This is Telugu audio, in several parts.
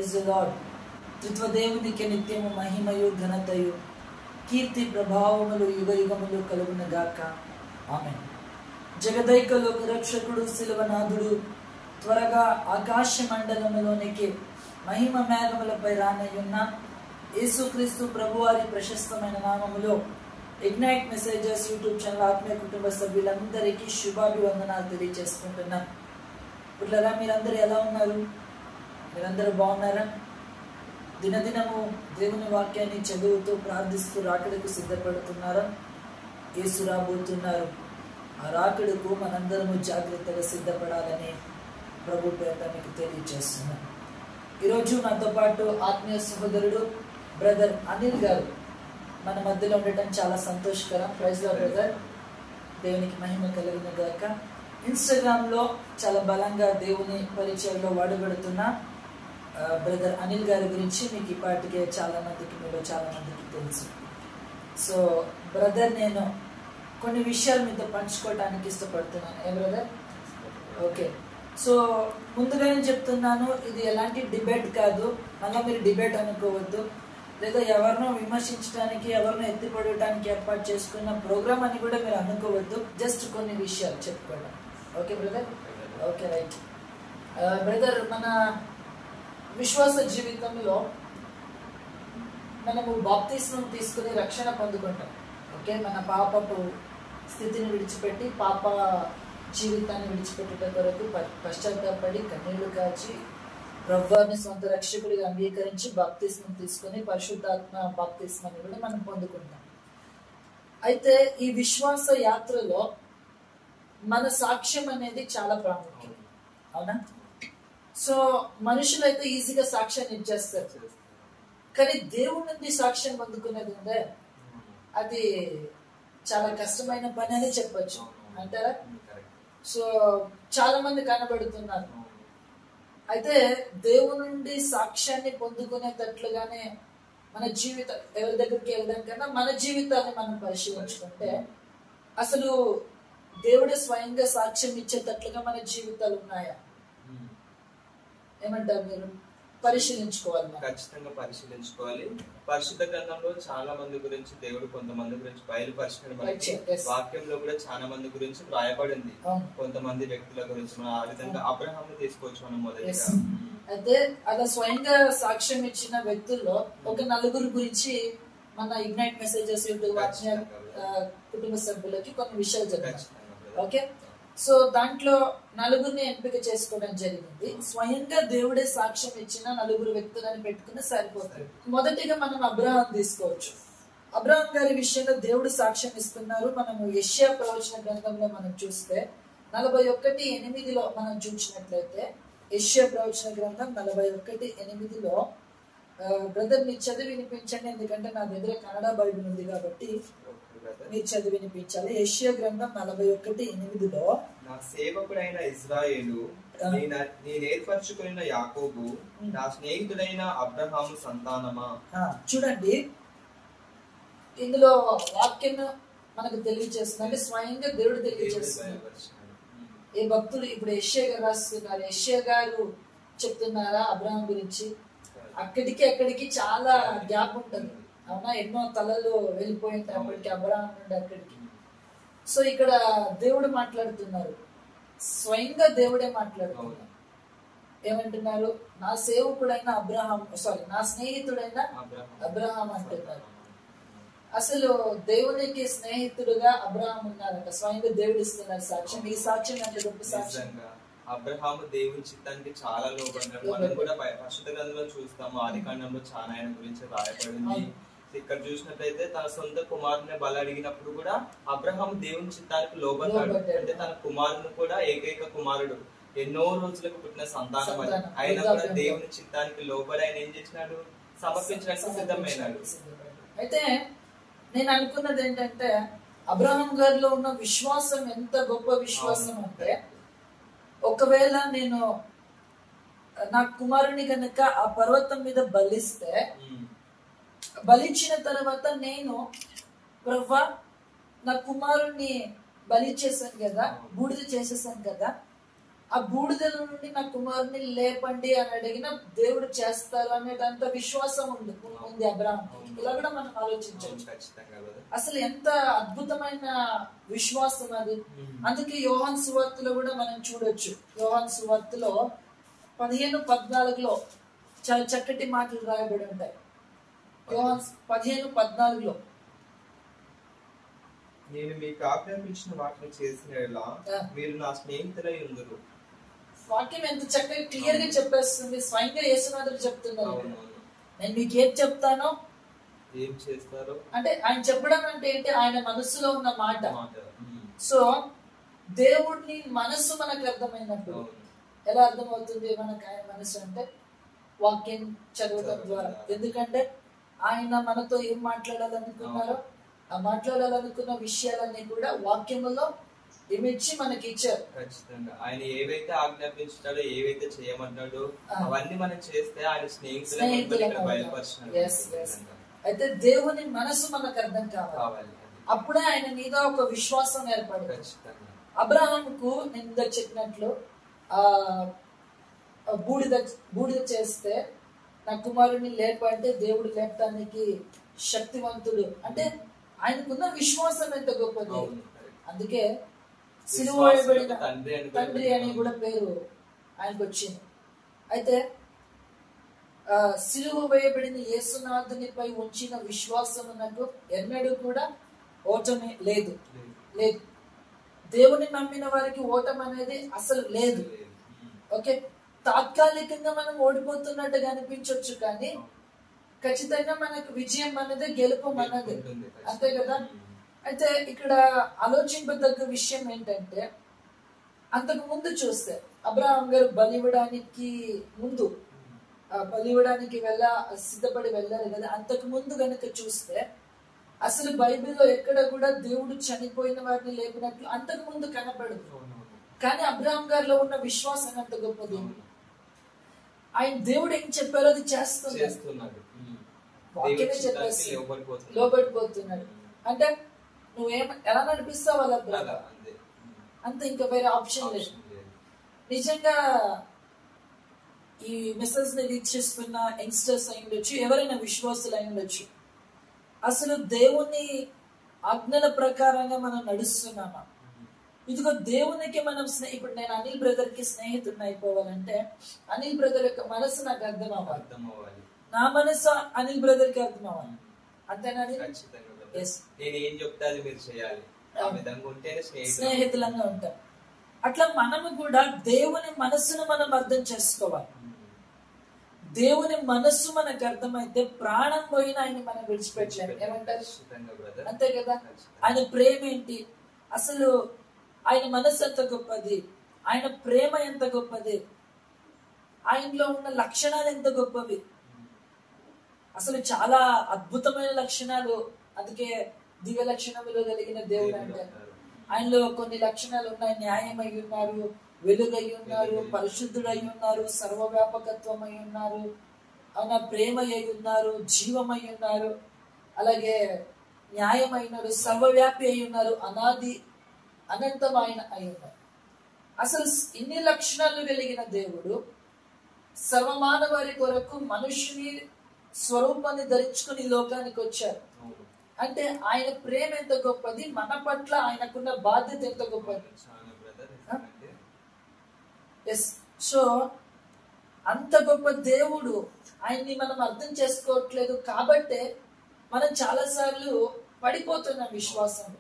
Praise the lord. త్రిత్వదేవునికి నిత్యము మహిమయు ఘనతయు కీర్తి ప్రభావములు యుగ యుగములు కలుగును గాక. ఆమేన్. జగదైక లోక రక్షకుడు శిలువనాథుడు త్వరగా ఆకాశ మండలములోనికి మహిమ మేఘములపై రానయ్యున్న యేసుక్రీస్తు ప్రభువారి ప్రశస్తమైన నామములో ఇగ్నైట్ మెసేజెస్ యూట్యూబ్ ఛానల్ ఆత్మీయ కుటుంబ సభ్యులందరికీ శుభాభివందనాలు తెలియజేసుకుంటున్నాం. పిల్లరా, మీరందరూ ఎలా ఉన్నారు? మీరందరూ బాగున్నారా? దినదినము దేవుని వాక్యాన్ని చదువుతూ ప్రార్థిస్తూ రాకడకు సిద్ధపడుతున్నారా? యేసు రాబోతున్నారు. ఆ రాకడకు మనందరము జాగ్రత్తగా సిద్ధపడాలని ప్రభు పేట మీకు తెలియజేస్తున్నాను. ఈరోజు నాతో పాటు ఆత్మీయ సహోదరుడు బ్రదర్ అనిల్ గారు మన మధ్యలో ఉండటం చాలా సంతోషకరం. Praise lord brother. దేవునికి మహిమ కలుగును గాక. ఇన్స్టాగ్రామ్లో చాలా బలంగా దేవుని పరిచయంలో వాడబడుతున్న బ్రదర్ అనిల్ గారి గురించి మీకు ఇప్పటికే చాలా మందికి తెలుసు. సో బ్రదర్, నేను కొన్ని విషయాలు మీతో పంచుకోవడానికి ఇష్టపడుతున్నాను. ఏ బ్రదర్? ఓకే. సో ముందుగానే చెప్తున్నాను, ఇది ఎలాంటి డిబేట్ కాదు. మళ్ళీ మీరు డిబేట్ అనుకోవద్దు, లేదా ఎవరినో విమర్శించడానికి, ఎవరినో ఎత్తిపడటానికి ఏర్పాటు చేసుకున్న ప్రోగ్రామ్ అని కూడా మీరు అనుకోవద్దు. జస్ట్ కొన్ని విషయాలు చెప్పుకోవడం. Okay brother? Okay, right. Brother, మన విశ్వాస జీవితంలో మనము బాప్తిస్మం తీసుకుని రక్షణ పొందుకుంటాం. ఓకే, మన పాపపు స్థితిని విడిచిపెట్టి పాప జీవితాన్ని విడిచిపెట్టుట కొరకు పశ్చాత్తాపడి కన్నీళ్లు కాచి ప్రభువుని సొంత రక్షకుడిగా అంగీకరించి బాప్తిస్మం తీసుకుని పరిశుద్ధాత్మ బాప్తిస్మాన్ని కూడా మనం పొందుకుంటాం. అయితే ఈ విశ్వాస యాత్రలో మన సాక్ష్యం అనేది చాలా ప్రాముఖ్యం, అవునా? సో మనుషులైతే ఈజీగా సాక్ష్యాన్ని ఇచ్చేస్తారు, కానీ దేవుడి నుండి సాక్ష్యం పొందుకునేది ఉందే, అది చాలా కష్టమైన పని అని చెప్పచ్చు అంటారా? సో చాలా మంది కనబడుతున్నారు. అయితే దేవుని నుండి సాక్ష్యాన్ని పొందుకునేటట్లుగానే మన జీవితం, ఎవరి దగ్గరికి వెళ్ళడం కన్నా మన జీవితాన్ని మనం పరిశీలించుకుంటే అసలు దేవుడే స్వయంగా సాక్ష్యం ఇచ్చేటట్లుగా మన జీవితాలు ఉన్నాయా? ఏమంటారు మీరు? పరిశీలించుకోవాలి, ఖచ్చితంగా పరిశీలించుకోవాలి. పరిశుద్ధ గ్రంథంలో చాలా మంది గురించి దేవుడు కొంతమంది గురించి బయలుపరిచిన వాక్యంలో కూడా చాలా మంది గురించి రాయబడింది. కొంతమంది వ్యక్తుల గురించి మనం ఆ విధంగా అబ్రహాం తీసుకోవచ్చు మనం మొదటిగా. అయితే అలా స్వయంగా సాక్ష్యం ఇచ్చిన వ్యక్తుల్లో ఒక నలుగురు గురించి మన ఇగ్నైట్ మెసేజెస్ యూట్యూబ్ కుటుంబ సభ్యులకి కొన్ని విషయాలు చెప్పారు. ఓకే, సో దాంట్లో నలుగురిని ఎంపిక చేసుకోవడం జరిగింది. స్వయంగా దేవుడే సాక్ష్యం ఇచ్చిన నలుగురు వ్యక్తులను పెట్టుకుని సరిపోతుంది. మొదటిగా మనం అబ్రహాం తీసుకోవచ్చు. అబ్రహాం గారి విషయంలో దేవుడు సాక్ష్యం ఇస్తున్నారు. మనము యెషయా ప్రవచన గ్రంథంలో మనం చూస్తే 41:8 మనం చూసినట్లయితే, యెషయా ప్రవచన గ్రంథం 41:8 బ్రదర్ మీరు చదివి వినిపించండి, ఎందుకంటే నా దగ్గర కన్నడ బైబిల్ ఉంది కాబట్టి మీరు చదివి వినిపించాలి. యెషయా గ్రంథం 41:8 నా సేవకుడైన ఇశ్రాయేలు, నేను ఏర్పరచుకున్న యాకోబు, నా స్నేహితుడైన అబ్రహాము సంతానమా. చూడండి, ఇందులో వాక్యం మనకు తెలియజేస్తుంది, స్వయంగా దేవుడు తెలియజేస్తున్నారు. ఏ భక్తులు ఇప్పుడు యెషయా గారు రాస్తున్నారు, యెషయా గారు చెప్తున్నారా అబ్రహాం గురించి? అక్కడికి చాలా గ్యాప్ ఉంటుంది, అవునా? ఎన్నో తలలు వెళ్ళిపోయింది అప్పటికి అబ్రహాం నుండి అక్కడికి. సో ఇక్కడ దేవుడు మాట్లాడుతున్నారు, స్వయంగా దేవుడే మాట్లాడుతున్నారు. ఏమంటున్నారు? నా సేవకుడైన అబ్రహాం, నా స్నేహితుడైన అబ్రహాం అంటున్నారు. అసలు దేవునికి స్నేహితుడుగా అబ్రహాం ఉన్నారంట. స్వయంగా దేవుడు ఇస్తున్నారు సాక్ష్యం. ఈ సాక్ష్యం అంటే గొప్ప సాక్ష్యం. అబ్రహాము దేవుని చిత్తానికి చాలా లోబడ్డాడు. మనం కూడా పరిశుద్ధ గ్రంథంలో చూస్తాము, ఆదికాండంలో చాలా ఆయన గురించి రాయబడింది. ఇక్కడ చూసినట్లయితే తన సొంత కుమారుని బలి అడిగినప్పుడు కూడా అబ్రహాం దేవుని చిత్తానికి లోబడ్డాడు. అంటే తన కుమారుని కూడా ఏకైక కుమారుడు, ఎన్నో రోజులకు పుట్టిన సంతానం అది. ఆయన కూడా దేవుని చిత్తానికి లోబడి ఆయన ఏం చేసినాడు? సమర్పించడానికి సిద్ధమైనాడు. అయితే నేను అనుకున్నది ఏంటంటే, అబ్రహాం గారిలో ఉన్న విశ్వాసం ఎంత గొప్ప విశ్వాసం అంటే, ఒకవేళ నేను నా కుమారుని కనుక ఆ పర్వతం మీద బలిస్తే, బలిచ్చిన తర్వాత నేను ప్రభువా నా కుమారుణ్ణి బలి చేశాను కదా, బూడిద చేసేసాను కదా, ఆ బూడిదల నుండి నా కుమారుని లేపండి అని అడిగిన దేవుడు చేస్తారు అనేటంత విశ్వాసం ఉంది అబ్రాహాం. ఇలా కూడా మనం ఆలోచించవచ్చు. అసలు ఎంత అద్భుతమైన విశ్వాసం అది. అందుకే యోహాను సువార్తలో కూడా మనం చూడొచ్చు. యోహాను సువార్తలో 15:14 చాలా చక్కటి మాటలు రాయబడి ఉంటాయి. యోహాను 15:14 నేను మీకు ఆజ్ఞాపించిన వాటిని చేసిన మీరు నా స్నేహితులై ఉందురు. వాక్యం ఎంత చక్కగా క్లియర్ గా చెప్పేస్తుంది. స్వయంగా యేసునాథుడు చెప్తున్నారు, నేను మీకు ఏం చెప్తానో ఏం చేస్తారో అంటే ఆయన చెప్పడం అంటే ఏంటి, ఆయన మనసులో ఉన్న మాట. సో దేవుడిని మనసు మనకు అర్థమైనప్పుడు ఎలా అర్థమవుతుంది మనకు ఆయన మనసు అంటే వాక్యం చదవడం ద్వారా. ఎందుకంటే ఆయన మనతో ఏం మాట్లాడాలనుకున్నారో ఆ మాట్లాడాలనుకున్న విషయాలన్నీ కూడా వాక్యములో ఇమిడ్చి మనకి ఇచ్చారు. ఖచ్చితంగా ఆయన ఏవైతే ఆజ్ఞాపించాడో ఏవైతే చేయమంటాడో అవన్నీ మనం చేస్తే ఆయన స్నేహితులు బయలుపరిచినారు. అయితే దేవుని మనసు మనకు అర్థం కావాలి. అప్పుడే ఆయన మీద ఒక విశ్వాసం ఏర్పడింది. అబ్రహాముకు నేను చెప్పినట్లు బూడిద చేస్తే నా కుమారుని లేపంటే దేవుడు లేపడానికి శక్తివంతుడు. అంటే ఆయనకున్న విశ్వాసం ఎంత గొప్పది. అందుకే సిలువ వేయబడిన తండ్రి అని కూడా పేరు ఆయనకు వచ్చింది. అయితే సిలువ వేయబడిన యేసునాథునిపై ఉంచిన విశ్వాసమునకు ఎన్నడూ కూడా ఓటమి లేదు. దేవుని నమ్మిన వారికి ఓటమి అనేది అసలు లేదు. ఓకే, తాత్కాలికంగా మనం ఓడిపోతున్నట్టుగా అనిపించవచ్చు, కానీ ఖచ్చితంగా మనకు విజయం అనేది గెలుపు మనది, అంతే కదా. అయితే ఇక్కడ ఆలోచింపదగ్గ విషయం ఏంటంటే, అంతకు ముందు చూస్తే అబ్రహాం గారు బలివ్వడానికి ముందు బలివ్వడానికి సిద్ధపడి వెళ్ళారు కదా. అంతకు ముందు గనుక చూస్తే అసలు బైబిల్లో ఎక్కడ కూడా దేవుడు చనిపోయిన వారిని లేపినట్లు అంతకు ముందు కనపడదు. కానీ అబ్రహాం గారిలో ఉన్న విశ్వాసం అంత గొప్పది. ఆయన దేవుడు ఏం చెప్పారో అది చేస్తున్నాడు. వాక్యమే చెప్పేసి లోబడిపోతున్నాడు. అంటే నువ్వేం ఎలా నడిపిస్తావు వాళ్ళ అంత, ఇంకా వేరే ఆప్షన్ లేదు. నిజంగా ఈ మెసేజ్ ని వీక్షిస్తున్న యంగ్స్టర్స్ అయి ఉండొచ్చు, ఎవరైనా విశ్వాసులు అయి ఉండొచ్చు, అసలు దేవుని ఆజ్ఞల ప్రకారంగా మనం నడుస్తున్నామా? ఇదిగో దేవునికి మనం ఇప్పుడు నేను అనిల్ బ్రదర్ కి స్నేహితుడిని అయిపోవాలంటే అనిల్ బ్రదర్ యొక్క మనసు నాకు అర్థం అవ్వాలి, నా మనసు అనిల్ బ్రదర్ కి అర్థం అవ్వాలి. అంతేనా? స్నేహితులంగా ఉంటాం. అట్లా మనము కూడా దేవుని మనస్సును మనం అర్థం చేసుకోవాలి. దేవుని మనస్సు మనకు అర్థమైతే ప్రాణం పోయిన ఆయన మనం విడిచిపెట్టలేము. ఏమంటారు? అంతే కదా. ఆయన ప్రేమ ఏంటి, అసలు ఆయన మనస్సు ఎంత గొప్పది, ఆయన ప్రేమ ఎంత గొప్పది, ఆయనలో ఉన్న లక్షణాలు ఎంత గొప్పవి. అసలు చాలా అద్భుతమైన లక్షణాలు. అందుకే దివ్య లక్షణములు కలిగిన దేవుడు అంటే ఆయనలో కొన్ని లక్షణాలు ఉన్నాయి. న్యాయం అయి ఉన్నారు, వెలుగై ఉన్నారు, పరిశుద్ధుడై ఉన్నారు, సర్వవ్యాపకత్వం అయి ఉన్నారు, ఆయన ప్రేమ అయి ఉన్నారు, జీవమై ఉన్నారు, అలాగే న్యాయమైనారు, సర్వవ్యాపి అయి ఉన్నారు, అనాది అనంతమైన అయి ఉన్నారు. అసలు ఇన్ని లక్షణాలు కలిగిన దేవుడు సర్వమానవారి కొరకు మనుషుని స్వరూపాన్ని ధరించుకుని లోకానికి వచ్చారు. అంటే ఆయన ప్రేమ ఎంత గొప్పది, మన పట్ల ఆయనకున్న బాధ్యత ఎంత గొప్పది. సో అంత గొప్ప దేవుడు ఆయన్ని మనం అర్థం చేసుకోవట్లేదు కాబట్టే మనం చాలా సార్లు పడిపోతున్నాం విశ్వాసం.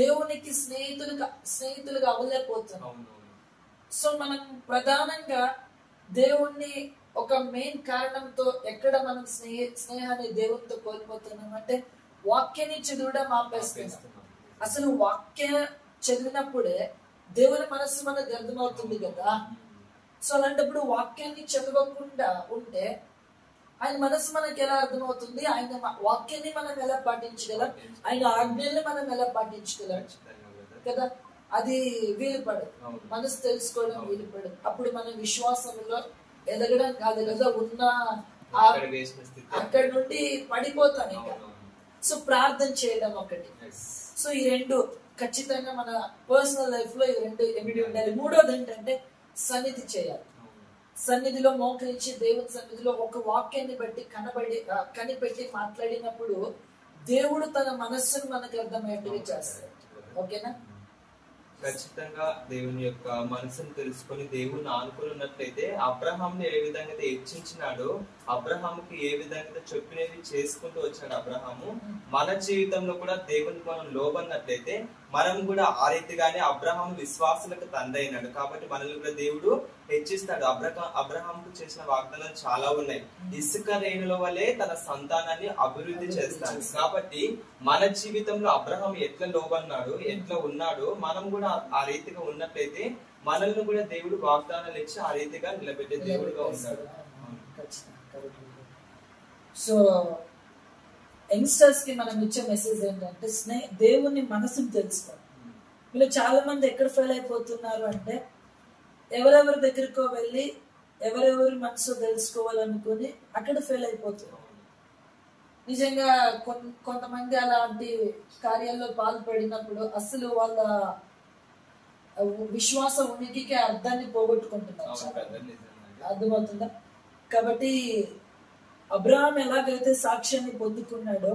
దేవునికి స్నేహితులుగా అవ్వలేకపోతున్నాం. సో మనం ప్రధానంగా దేవుణ్ణి ఒక మెయిన్ కారణంతో ఎక్కడ మనం స్నేహాన్ని దేవునితో కోల్పోతున్నాం అంటే వాక్యాన్ని చదవడం ఆపేస్తున్నాం. అసలు వాక్య చదివినప్పుడే దేవుని మనస్సు మనకు అర్థమవుతుంది కదా. సో అలాంటప్పుడు వాక్యాన్ని చదవకుండా ఉంటే ఆయన మనసు మనకి ఎలా అర్థమవుతుంది, ఆయన వాక్యాన్ని మనం ఎలా పాటించగలం, ఆయన ఆజ్ఞల్ని మనం ఎలా పాటించగలం కదా. అది వీలుపడదు, మనసు తెలుసుకోవడం వీలుపడదు. అప్పుడు మన విశ్వాసంలో ఎదగడం కాదు కదా, ఉన్న అక్కడి నుండి పడిపోతాం ఇంకా. సో ప్రార్థన చేయడం ఒకటి. సో ఈ రెండు ఖచ్చితంగా మన పర్సనల్ లైఫ్ లో ఈ రెండు ఎమిడి ఉండాలి. మూడోది ఏంటంటే సన్నిధి చేయాలి. సన్నిధిలో మోకరించి దేవుని సన్నిధిలో ఒక వాక్యాన్ని బట్టి కనిపెట్టి మాట్లాడినప్పుడు దేవుడు తన మనస్సును మనకు అర్థమయ్యేట్టుగా చేస్తాడు. ఓకేనా? ఖచ్చితంగా దేవుని యొక్క మనసును తెలుసుకొని దేవుని ఆనుకుని ఉన్నట్లయితే అబ్రహాంని ఏ విధంగా హెచ్చించినాడో, అబ్రహాముకి ఏ విధంగా చెప్పినవి చేసుకుంటూ వచ్చాడు అబ్రహాము, మన జీవితంలో కూడా దేవునికి మనం లోబడినట్లయితే మనం కూడా ఆ రీతిగానే అబ్రహాము విశ్వాసులకు తండ్రి అయినాడు. కాబట్టి మనల్ని కూడా దేవుడు హెచ్చిస్తాడు. అబ్రహాంకు చేసిన వాగ్దానాలు చాలా ఉన్నాయి. ఇసుక రేణుల వలె తన సంతానాన్ని అభివృద్ధి చేస్తాడు. కాబట్టి మన జీవితంలో అబ్రహాం ఎట్లా లోబడినాడు, ఎట్లా ఉన్నాడో మనం కూడా ఆ రీతిగా ఉన్నట్లయితే మనల్ని కూడా దేవుడు వాగ్దానాలు ఇచ్చి ఆ రీతిగా నిలబెట్టే దేవుడుగా ఉన్నాడు. సో యంగ్స్టర్స్ కి మనం ఇచ్చే మెసేజ్ ఏంటంటే దేవుని మనసుని తెలుసుకోండి. వీళ్ళు చాలా మంది ఎక్కడ ఫెయిల్ అయిపోతున్నారు అంటే ఎవరెవరి దగ్గరకో వెళ్ళి ఎవరెవరి మనసు తెలుసుకోవాలనుకుని అక్కడ ఫెయిల్ అయిపోతున్నారు. నిజంగా కొంతమంది అలాంటి కార్యాల్లో పాల్పడినప్పుడు అసలు వాళ్ళ విశ్వాస ఉనికికి అర్థాన్ని పోగొట్టుకుంటున్నారు. అర్థమవుతుందా? కాబట్టి అబ్రహాం ఎలాగైతే సాక్ష్యాన్ని పొందుకున్నాడో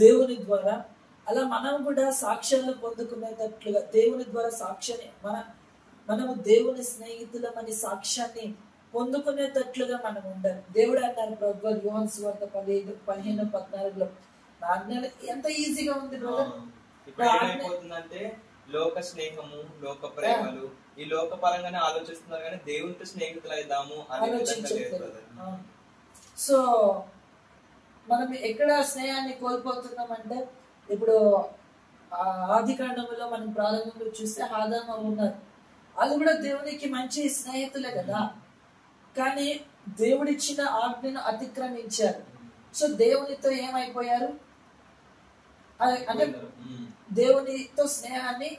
దేవుని ద్వారా, అలా మనం కూడా సాక్ష్యాలను పొందుకునేటట్లుగా దేవుని ద్వారా సాక్ష్యాన్ని మనము దేవుని స్నేహితులమని సాక్ష్యాన్ని పొందుకునేటట్లుగా మనం ఉండాలి. దేవుడు అన్నారు ప్రభువు యోహాను సువార్త 15:14 ఎంత ఈజీగా ఉంది ఏమైపోతుందంటే లోక స్నేహము, లోక ప్రేమలు ఈ లోక పరంగానే ఆలోచిస్తున్నారు కానీ దేవునితో స్నేహితులు అయిదాము ఆలోచించట్లేదు. సో మనం ఎక్కడ స్నేహాన్ని కోల్పోతున్నామంటే, ఇప్పుడు ఆది కాండంలో మనం ప్రారంభంలో చూస్తే ఆదాము ఉన్నారు. వాళ్ళు కూడా దేవునికి మంచి స్నేహితులే కదా, కానీ దేవుడిచ్చిన ఆజ్ఞను అతిక్రమించారు. సో దేవునితో ఏమైపోయారు అంటే దేవునితో స్నేహాన్ని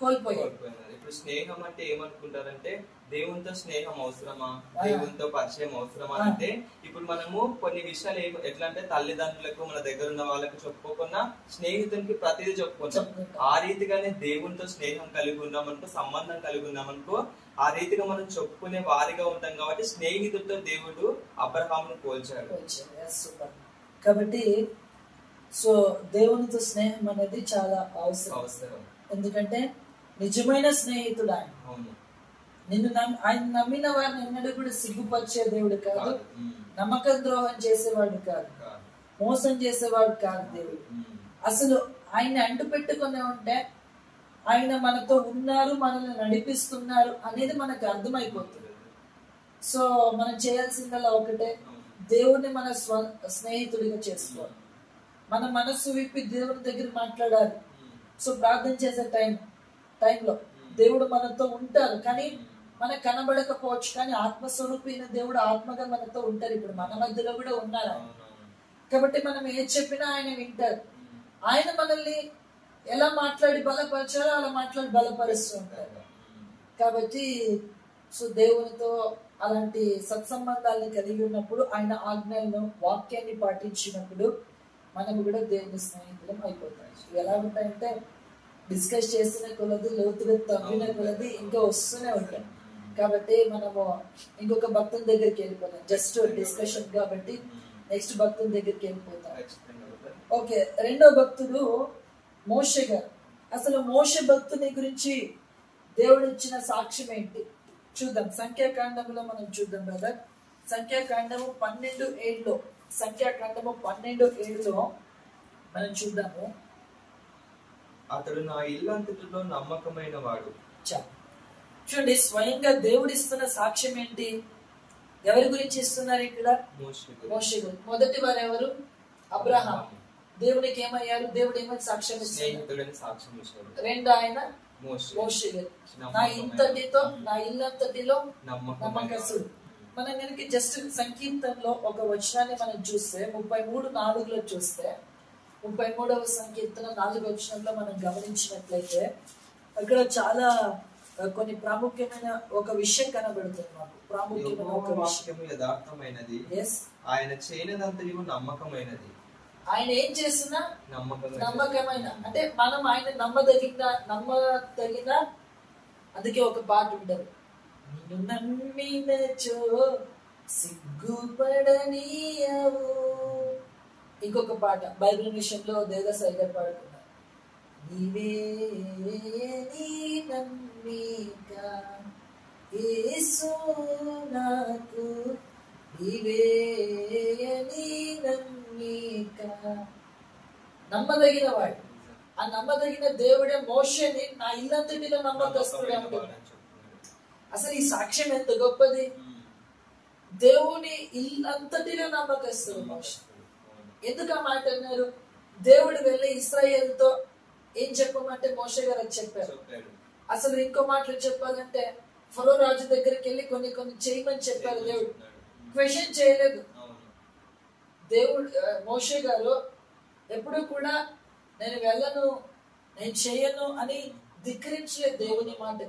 కోల్పోయారు. ఇప్పుడు స్నేహం అంటే ఏమనుకుంటారంటే దేవునితో స్నేహం అవసరమా, దేవునితో పరిచయం అవసరమా అంటే ఇప్పుడు మనము కొన్ని విషయాలు ఎట్లా అంటే తల్లిదండ్రులకు మన దగ్గర ఉన్న వాళ్ళకి చెప్పుకోకుండా స్నేహితునికి ప్రతిదీ చెప్పుకుంటాం. ఆ రీతిగానే దేవునితో స్నేహం కలిగి ఉన్నామనుకో, సంబంధం కలిగి ఉన్నామనుకో, ఆ రీతిగా మనం చెప్పుకునే వారిగా ఉంటాం. కాబట్టి స్నేహితుడితో దేవుడు అబ్రహామును పోల్చాడు. కాబట్టి సో దేవునితో స్నేహం అనేది చాలా అవసరం. ఎందుకంటే నిజమైన స్నేహితుడు ఆయన. ఆయన నమ్మిన వారిని ఎన్నడూ కూడా సిగ్గుపరిచే దేవుడు కాదు, నమ్మక ద్రోహం చేసేవాడు కాదు, మోసం చేసేవాడు కాదు దేవుడు. అసలు ఆయన అంటు పెట్టుకునే ఉంటే ఆయన మనతో ఉన్నారు, మనల్ని నడిపిస్తున్నారు అనేది మనకు అర్థమైపోతుంది. సో మనం చేయాల్సిందల్లా ఒకటే, దేవుడిని మన స్నేహితుడిగా చేసుకోవాలి. మన మనస్సు విప్పి దేవుని దగ్గర మాట్లాడాలి. సో ప్రార్థన చేసే టైంలో దేవుడు మనతో ఉంటారు, కానీ మనకు కనబడకపోవచ్చు, కానీ ఆత్మస్వరూపైన దేవుడు ఆత్మగా మనతో ఉంటారు. ఇప్పుడు మన మధ్యలో కూడా ఉన్నారు. కాబట్టి మనం ఏం చెప్పినా ఆయన వింటారు. ఆయన మనల్ని ఎలా మాట్లాడి బలపరచారో అలా మాట్లాడి బలపరుస్తూ ఉంటారు. కాబట్టి సో దేవునితో అలాంటి సత్సంబంధాలను కలిగి ఉన్నప్పుడు, ఆయన ఆజ్ఞలను వాక్యాన్ని పాటించినప్పుడు మనం కూడా దేవుని స్నేహితులం అయిపోతాం. ఎలా ఉంటాయంటే డిస్కస్ చేసిన కొలది, లోతుగా తవ్విన కొలది ఇంకా వస్తూనే ఉంటాయి. కాబట్టి మనము ఇంకొక భక్తుని దగ్గరికి వెళ్ళిపోతాం. జస్ట్ డిస్కషన్ కాబట్టి నెక్స్ట్ భక్తుని దగ్గరికి వెళ్ళిపోతాం. ఓకే, రెండో భక్తుడు మోషే గారు. అసలు మోషే భక్తుని గురించి దేవుడు ఇచ్చిన సాక్ష్యం ఏంటి చూద్దాం. సంఖ్యాకాండంలో మనం చూద్దాం బ్రదర్. సంఖ్యాకాండము 12:7 సంఖ్యాకాండము 12:7 మనం చూద్దాము. అతడు నా ఇల్లంతటిలో నమ్మకమైన వాడు. చూడండి, స్వయంగా దేవుడు ఇస్తున్న సాక్ష్యం ఏంటి? ఎవరి గురించి ఇస్తున్నారు ఇక్కడ? మోషే గారు. మొదటి వారు ఎవరు? అబ్రహాం. దేవునికి ఏమయ్యారు? దేవుడు ఏమని సాక్ష్యం ఇస్తారు? రెండు ఆయన మోషే గారు. నా ఇల్లంతటిలో నమ్మకస్తుడు. మనం కనుక జస్ట్ సంకీర్తనలో ఒక వచనాన్ని మనం చూస్తే 33:4 చూస్తే 33వ సంకీర్తన 4వ వచనంలో మనం గమనించినట్లయితే అక్కడ చాలా కొన్ని ప్రాముఖ్యమైన ఒక విషయం కనబడుతుంది మాకు. ప్రాముఖ్యమైన ఒక విషయం యథార్థమైనది, ఆయన చేయనదంతయు నమ్మకమైనది. ఆయన ఏం చేసినా నమ్మకమైన, అంటే మనం ఆయన నమ్మదగిన. అందుకే ఒక పాట ఉంటది, నిన్ను నమ్మినచో సిగ్గుపడనీయవు. ఇంకొక పాట బైబిల్ విషయంలో దేవదాసాయి గారు పాడుకున్నారు. నీవే నీ నమ్మిక యేసు నాకు, నీవే నీ నమ్మిక. నమ్మదగిన వాడు, ఆ నమ్మదగిన దేవుడే మోషేని నా ఇల్లంతటిలో నమ్మకస్తుడే అంటున్నాడు. అసలు ఈ సాక్ష్యం ఎంత గొప్పది. దేవుని ఇల్లంతటిలో నమ్మకస్తుడు మోషే. ఎందుకు ఆ మాట అన్నారు? దేవుడు వెళ్ళి ఇశ్రాయేలుతో ఏం చెప్పమంటే మోషే గారు అది చెప్పారు. అసలు ఇంకో మాటలు చెప్పాలంటే ఫరో రాజు దగ్గరికి వెళ్ళి కొన్ని చేయమని చెప్పారు. దేవుడు క్వశ్చన్ చేయలేదు. దేవుడు మోషే గారు ఎప్పుడు కూడా నేను వెళ్ళను, నేను చేయను అని ధిక్కరించలేదు. దేవుని మాట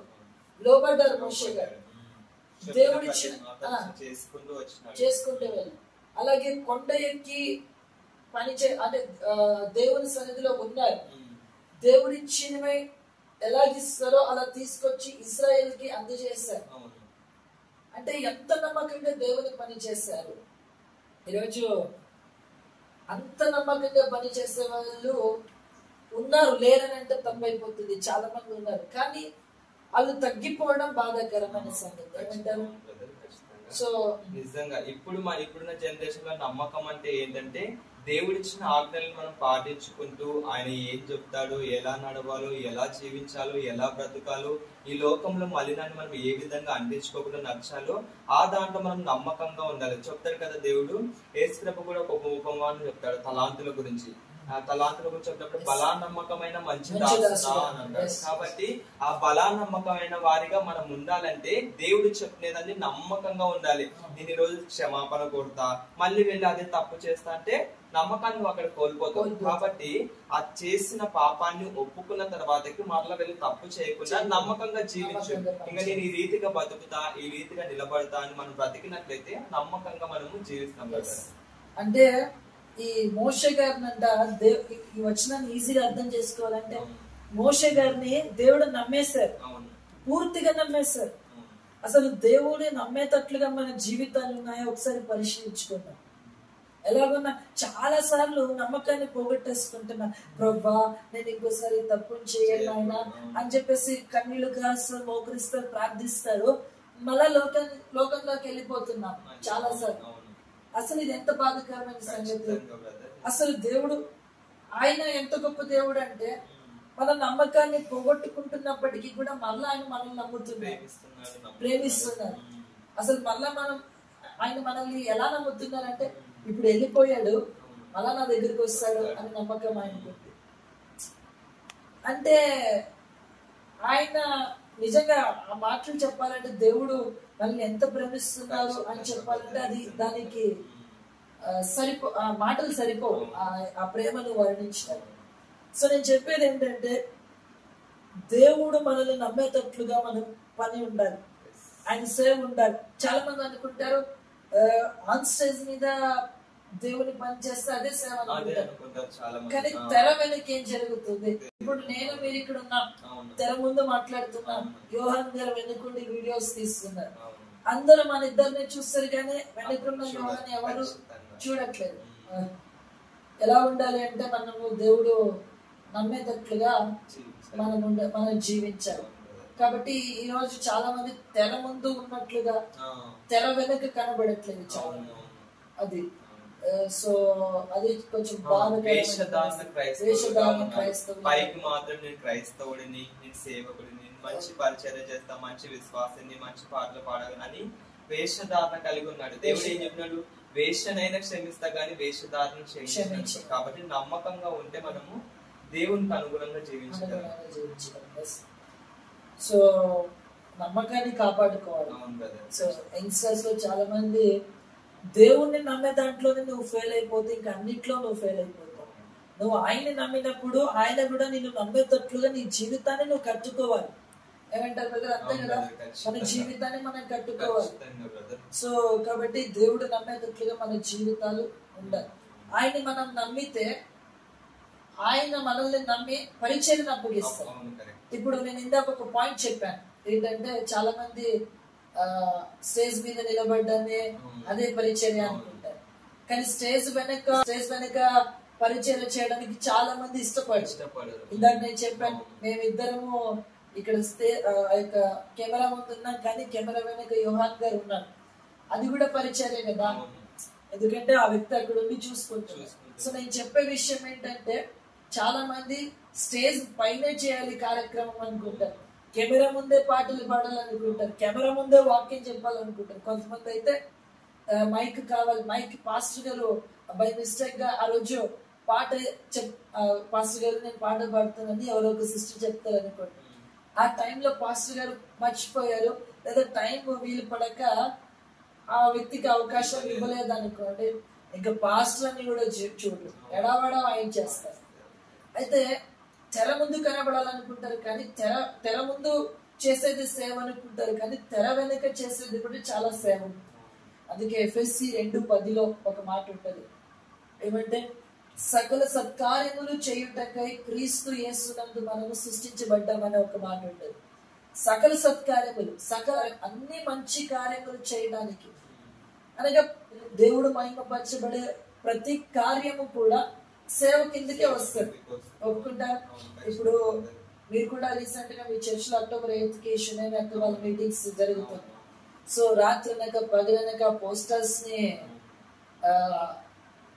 లోబడ్డారు మోషే గారు. దేవుడి చేసుకుంటూ వెళ్ళి అలాగే కొండ ఎక్కి పని అంటే దేవుని సన్నిధిలో ఉన్నారు. దేవుడిచ్చినవై ఎలాగిస్తారో అలా తీసుకొచ్చి ఇశ్రాయేల్కి అందజేశారు. అంటే ఎంత నమ్మకంగా దేవుని పని చేశారు. ఈరోజు అంత నమ్మకంగా పని చేసే వాళ్ళు ఉన్నారు, లేరని అంటే తప్పైపోతుంది. చాలా మంది ఉన్నారు, కానీ వాళ్ళు తగ్గిపోవడం బాధాకరమైన సంగతి. ఏమంటారు? సో నిజంగా ఇప్పుడున్న జనరేషన్ లో నమ్మకం అంటే ఏంటంటే దేవుడిచ్చిన ఆజ్ఞలను మనం పాటించుకుంటూ ఆయన ఏం చెప్తాడో, ఎలా నడవాలో, ఎలా జీవించాలో, ఎలా బ్రతకాలో, ఈ లోకంలో మలినాన్ని మనం ఏ విధంగా అందించుకోకుండా నచ్చాలో ఆ దాంట్లో మనం నమ్మకంగా ఉండాలి. చెప్తాడు కదా దేవుడు. యేసుప్రభు కూడా ఒక ఉపమానం చెప్తాడు తలాంతుల గురించి. ఆ తలాంతుల గురించి చెప్పినప్పుడు బలానమ్మకమైన మంచి దాసుడా అని అంటాడు. కాబట్టి ఆ బలానమ్మకమైన వారిగా మనం ఉండాలంటే దేవుడు చెప్పినదాన్ని నమ్మకంగా ఉండాలి. నేను ఈ రోజు క్షమాపణ కొడతా, మళ్ళీ వెళ్ళి అదే తప్పు చేస్తా అంటే నమ్మకాన్ని నువ్వు అక్కడ కోల్పోతావు. కాబట్టి ఆ చేసిన పాపాన్ని ఒప్పుకున్న తర్వాతకి మరలా వెళ్ళి తప్పు చేయకుండా నమ్మకంగా జీవించు. ఇంకా నేను ఈ రీతిగా బతుకుతా, ఈ రీతిగా నిలబడతా అని మనం బ్రతికినట్లయితే నమ్మకంగా మనము జీవిస్తాం కదా. అంటే ఈ మోషే గారిని అంట ఈ వచనాన్ని ఈజీగా అర్థం చేసుకోవాలంటే మోషే గారిని దేవుడు నమ్మేశారు, పూర్తిగా నమ్మేశారు. అసలు దేవుడే నమ్మేటట్లుగా మన జీవితాలు ఉన్నాయో ఒకసారి పరిశీలించుకున్నాం. ఎలాగున్నా చాలా సార్లు నమ్మకాన్ని పోగొట్టేసుకుంటున్నా. ప్రభా నేను ఇంకోసారి తప్పు చేయను ఆయన అని చెప్పేసి కన్నీళ్లు కాస్తారు, మోకరిస్తారు, ప్రార్థిస్తారు. మళ్ళా లోకంలోకి వెళ్ళిపోతున్నాం చాలా సార్లు. అసలు ఇది ఎంత బాధకరమైన సంగతి. అసలు దేవుడు ఆయన ఎంత గొప్ప దేవుడు అంటే మన నమ్మకాన్ని పోగొట్టుకుంటున్నప్పటికీ కూడా మళ్ళీ ఆయన మనల్ని నమ్ముతున్నారు, ప్రేమిస్తున్నారు. అసలు మళ్ళా ఆయన మనల్ని ఎలా నమ్ముతున్నారంటే ఇప్పుడు వెళ్ళిపోయాడు మళ్ళా నా దగ్గరికి వస్తాడు అని నమ్మకం ఆయనకు. అంటే ఆయన నిజంగా ఆ మాటలు చెప్పాలంటే దేవుడు మనల్ని ఎంత ప్రేమిస్తున్నారు అని చెప్పాలంటే అది దానికి మాటలు సరిపోవు ఆ ప్రేమను వర్ణించారు. సో నేను చెప్పేది ఏంటంటే దేవుడు మనల్ని నమ్మేటట్లుగా మనం పని ఉండాలి, ఆయన సేవ ఉండాలి. చాలా మంది అనుకుంటారు ఆన్ స్టేజ్ మీద దేవుని పని చేస్తే అదే సేవ అనుకుంటారు, కానీ తెర వెనక ఏం జరుగుతుంది? ఇప్పుడు నేను మీరు ఇక్కడ ఉన్నాం, తెర ముందు మాట్లాడుతున్నాం, యోహాన్ గారు వెనుకుండి వీడియోస్ తీస్తున్నారు. అందరూ మన ఇద్దరిని చూస్తారు కానీ వెనుకున్న యోహాన్ ఎవరు చూడట్లేదు. ఎలా ఉండాలి అంటే మనము దేవుడు నమ్మేటట్లుగా మనం జీవించాలి. కాబట్టి ఈ రోజు చాలా మంది తెర ముందు ఉన్నట్లుగా తెర వెనక కనబడట్లేదు చాలా. అది సో అది కొంచెం పైకి మాత్రం నేను క్రైస్తవుడిని, నేను సేవకుడిని, మంచి పరిచర్య చేస్తా, మంచి విశ్వాసాన్ని, మంచి పాటలు పాడగలని వేషధారణ కలిగి ఉన్నాడు. దేవుడు ఏం చెప్పినాడు? వేషనైనా క్షమిస్తా గానీ వేషధారణ క్షమించాడు. కాబట్టి నమ్మకంగా ఉంటే మనము దేవునికి అనుగుణంగా జీవించగలం. సో నమ్మకాన్ని కాపాడుకోవాలి. సో యంగ్స్టర్స్ లో చాలా మంది దేవుణ్ణి నమ్మే దాంట్లోనే నువ్వు ఫెయిల్ అయిపోతే ఇంకా అన్నిట్లో నువ్వు ఫెయిల్ అయిపోతావు. నువ్వు ఆయన్ని నమ్మినప్పుడు ఆయన కూడా నిన్ను నమ్మేటట్లుగా నీ జీవితాన్ని నువ్వు కట్టుకోవాలి. ఏమంటారు కదా? అంతే కదా, మన జీవితాన్ని మనం కట్టుకోవాలి. సో కాబట్టి దేవుడు నమ్మేటట్లుగా మన జీవితాలు ఉండాలి. ఆయన్ని మనం నమ్మితే ఆయన మనల్ని నమ్మి పరిచర్యను అప్పగిస్తాడు. ఇప్పుడు నేను ఇందాక ఒక పాయింట్ చెప్పాను ఏంటంటే చాలా మంది స్టేజ్ మీద నిలబడ్డానే అదే పరిచర్య అనుకుంటారు. కానీ స్టేజ్ వెనక పరిచర్య చేయడానికి చాలా మంది ఇష్టపడరు. ఇందాక నేను చెప్పాను, మేమిద్దరము ఇక్కడ కెమెరా ముందు ఉన్నాం, కానీ కెమెరా వెనక యోహాన్ గారు ఉన్నారు. అది కూడా పరిచర్య కదా, ఎందుకంటే ఆ వ్యక్తి అక్కడ ఉండి చూసుకుంటారు. సో నేను చెప్పే విషయం ఏంటంటే, చాలా మంది స్టేజ్ పైనే చేయాలి కార్యక్రమం అనుకుంటారు, కెమెరా ముందే పాటలు పాడాలనుకుంటారు, కెమెరా ముందే వాక్యం చెప్పాలనుకుంటారు. కొంతమంది అయితే మైక్ కావాలి, మైక్ పాస్టర్ గారు బై మిస్టేక్ గా ఆ రోజు పాట పాస్టర్ గారు నేను పాట పాడుతానని ఎవరో ఒక సిస్టర్ చెప్తారు అనుకోండి, ఆ టైంలో పాస్టర్ గారు మర్చిపోయారు లేదా టైం వీలు పడక ఆ వ్యక్తికి అవకాశం ఇవ్వలేదు అనుకోండి, ఇంకా పాస్టర్ అని కూడా చూడు ఎడావడా వాయించేస్తారు. అయితే తెర ముందు కనబడాలనుకుంటారు, కానీ తెర ముందు చేసేది సేవ అనుకుంటారు, కానీ తెర వెనుక చేసేది కూడా చాలా సేవ. అందుకే ఎఫెసీ 2:10 ఒక మాట ఉంటది, ఏమంటే సకల సత్కార్యములు చేయుటకై క్రీస్తు యేసునందు మనము సృష్టించబడ్డామని ఒక మాట ఉంటది. సకల సత్కార్యములు, అన్ని మంచి కార్యములు చేయడానికి, అనగా దేవుడు మహిమపరచబడే ప్రతి కార్యము కూడా సేవ కిందకే వస్తుంది. ఒప్పుకుంటారు? ఇప్పుడు మీరు కూడా రీసెంట్ గా మీ చర్చ్ లో అక్టోబర్ 8కి శునేమి అక్క వాళ్ళ మీటింగ్స్ జరుగుతుంది. సో రాత్రి అనక పగలనక పోస్టర్స్ ని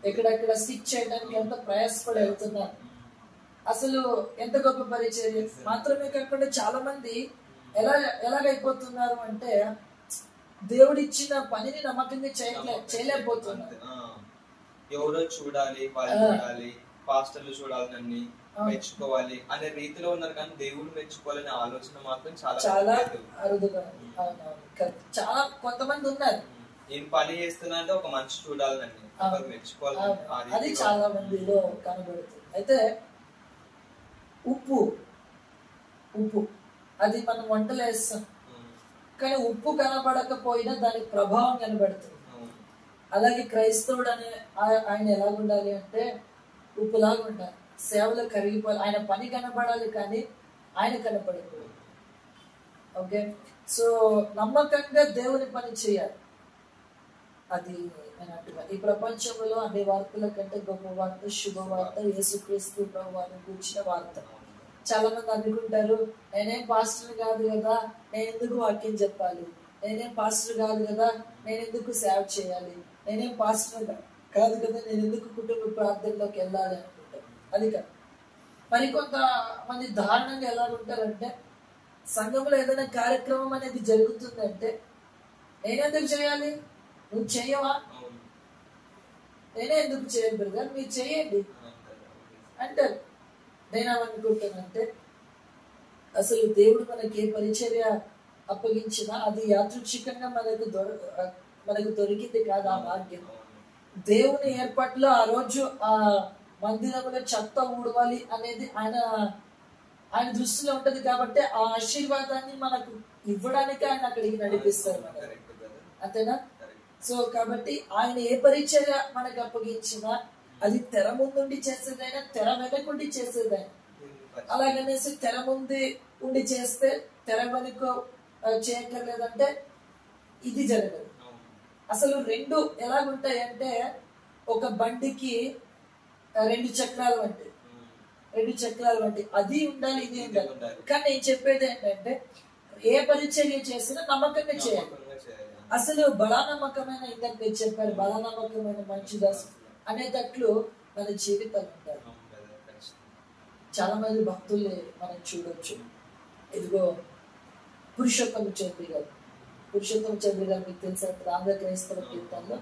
ఎక్కడెక్కడ స్టిచ్ చేయడానికి ఎంత ప్రయాసపడి వెళ్తున్నారు. అసలు ఎంత గొప్ప పరిచర్య. మాత్రమే కాకుండా చాలా మంది ఎలాగైపోతున్నారు అంటే, దేవుడిచ్చిన పనిని నమ్మకంగా చేయలేకపోతున్నారు. ఎవరో చూడాలి, వాళ్ళు చూడాలి, పాస్టర్లు చూడాలి, నన్ను మెచ్చుకోవాలి అనే రీతిలో ఉన్నారు, కానీ దేవుడు మెచ్చుకోవాలనే ఆలోచన మాత్రం చాలా అరుదుగా. చాలా కొంతమంది ఉన్నారు, నేను పని చేస్తున్నా అంటే ఒక మనిషి చూడాలి, నన్ను మెచ్చుకోవాలి, అది చాలా మందిలో కనబడుతుంది. అయితే ఉప్పు అది మనం వంటలు వేస్తాం, కానీ ఉప్పు కనబడకపోయినా దానికి ప్రభావం కనబడుతుంది. అలాగే క్రైస్తవుడు అనే ఆయన ఎలాగుండాలి అంటే ఉప్పులాగా ఉండాలి, సేవలో కరిగిపోవాలి. ఆయన పని కనబడాలి, కానీ ఆయన కనపడకూడదు. ఓకే, సో నమ్మకంగా దేవుని పని చేయాలి. అది అన్నట్టుగా ఈ ప్రపంచంలో అన్ని వార్తల కంటే గొప్ప వార్త, శుభవార్త, యేసుక్రీస్తు ప్రభువుని గురించిన వార్త. చాలా మంది అనుకుంటారు, నేనేం పాస్టర్ కాదు కదా, నేను ఎందుకు వాక్యం చెప్పాలి, నేనేం పాస్టర్ కాదు కదా, నేను ఎందుకు సేవ చేయాలి, నేనేం పాస్టర్ కాదు కదా, నేను ఎందుకు కుటుంబ ప్రార్థనలోకి వెళ్ళాలి అనుకుంటారు. అది కాదు. మరికొంతమంది దారుణంగా ఎలాగుంటారంటే, సంఘంలో ఏదైనా కార్యక్రమం అనేది జరుగుతుందంటే నేనెందుకు చేయాలి, నువ్వు చేయవా, నేనే ఎందుకు చేయాలి బ్రదర్, మీరు చేయండి అంటారు. నేనేమనుకుంటానంటే, అసలు దేవుడు మనకి ఏ పరిచర్య అప్పగించినా అది యాదృచ్ఛికంగా మనకు దొరికింది కాదు. ఆ భాగ్యం దేవుని ఏర్పాటులో ఆ రోజు ఆ మందిరంలో చెత్త ఊడవాలి అనేది ఆయన దృష్టిలో ఉంటది. కాబట్టి ఆ ఆశీర్వాదాన్ని మనకు ఇవ్వడానికి ఆయన అక్కడికి నడిపిస్తారు మనకు, అంతేనా? సో కాబట్టి ఆయన ఏ పరిచర్య మనకు అప్పగించినా అది తెర ముందుండి చేసేదైనా తెర వెనకుండి చేసేదైనా, అలాగనేసి తెర ముందు ఉండి చేస్తే తెర వెనుక చేయక్కర్లేదంటే ఇది జరగదు. అసలు రెండు ఎలాగుంటాయంటే, ఒక బండికి 2 చక్రాలు వంటి అది ఉండాలి, ఇది ఉండాలి. కానీ నేను చెప్పేది ఏంటంటే, ఏ పరిచర్య చేసినా నమ్మకంగా చేయాలి. అసలు బలా నమ్మకమైన, ఇందాక మీరు చెప్పారు, బలా నమ్మకమైన మంచి దాసు అనేటట్లు మన జీవితాలు ఉంటాయి. చాలా మంది భక్తుల్ని మనం చూడొచ్చు. ఇదిగో పురుషోత్తమ చౌదరి గారు మీకు తెలిసిన ఆంధ్ర క్రైస్తవ కీర్తనలో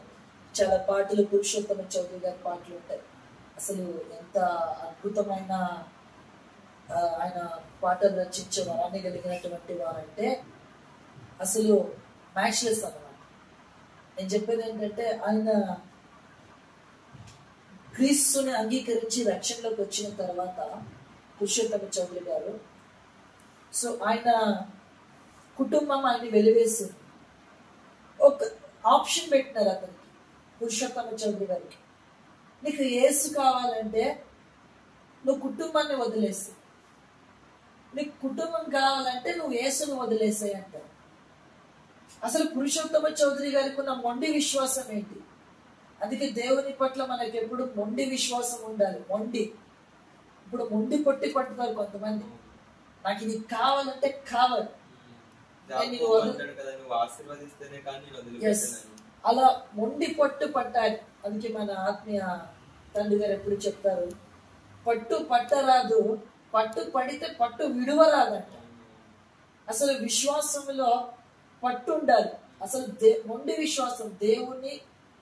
చాలా పాటలు పురుషోత్తమ చౌదరి గారి పాటలు ఉంటాయి. అసలు ఎంత అద్భుతమైన ఆయన పాటలు రచించే వరాన్ని కలిగినటువంటి వారంటే అసలు మ్యాచ్లెస్ అన్నమాట. నేను చెప్పేది ఏంటంటే, ఆయన క్రీస్తుని అంగీకరించి రక్షణలోకి వచ్చిన తర్వాత పురుషోత్తమ చౌదరి గారు, సో ఆయన కుటుంబం ఆయన వెలివేసింది. ఒక ఆప్షన్ పెట్టినారు అతనికి, పురుషోత్తమ చౌదరి గారికి, నీకు యేసు కావాలంటే నువ్వు కుటుంబాన్ని వదిలేసి, నీకు కుటుంబం కావాలంటే నువ్వు యేసును వదిలేసాయి అంటారు. అసలు పురుషోత్తమ చౌదరి గారికి ఉన్న మొండి విశ్వాసం ఏంటి? అందుకే దేవుని పట్ల మనకి ఎప్పుడు మొండి విశ్వాసం ఉండాలి. మొండి, ఇప్పుడు మొండి పొట్టి పట్టుతారు కొంతమంది, నాకు ఇది కావాలంటే కావాలి, అలా మొండి పట్టు పట్టాలి. అందుకే మన ఆత్మీయ తండ్రి గారు ఎప్పుడు చెప్తారు, పట్టు పట్టరాదు, పట్టు పడితే పట్టు విడువరాదంట. అసలు విశ్వాసంలో పట్టు ఉండాలి. అసలు మొండి విశ్వాసం, దేవుణ్ణి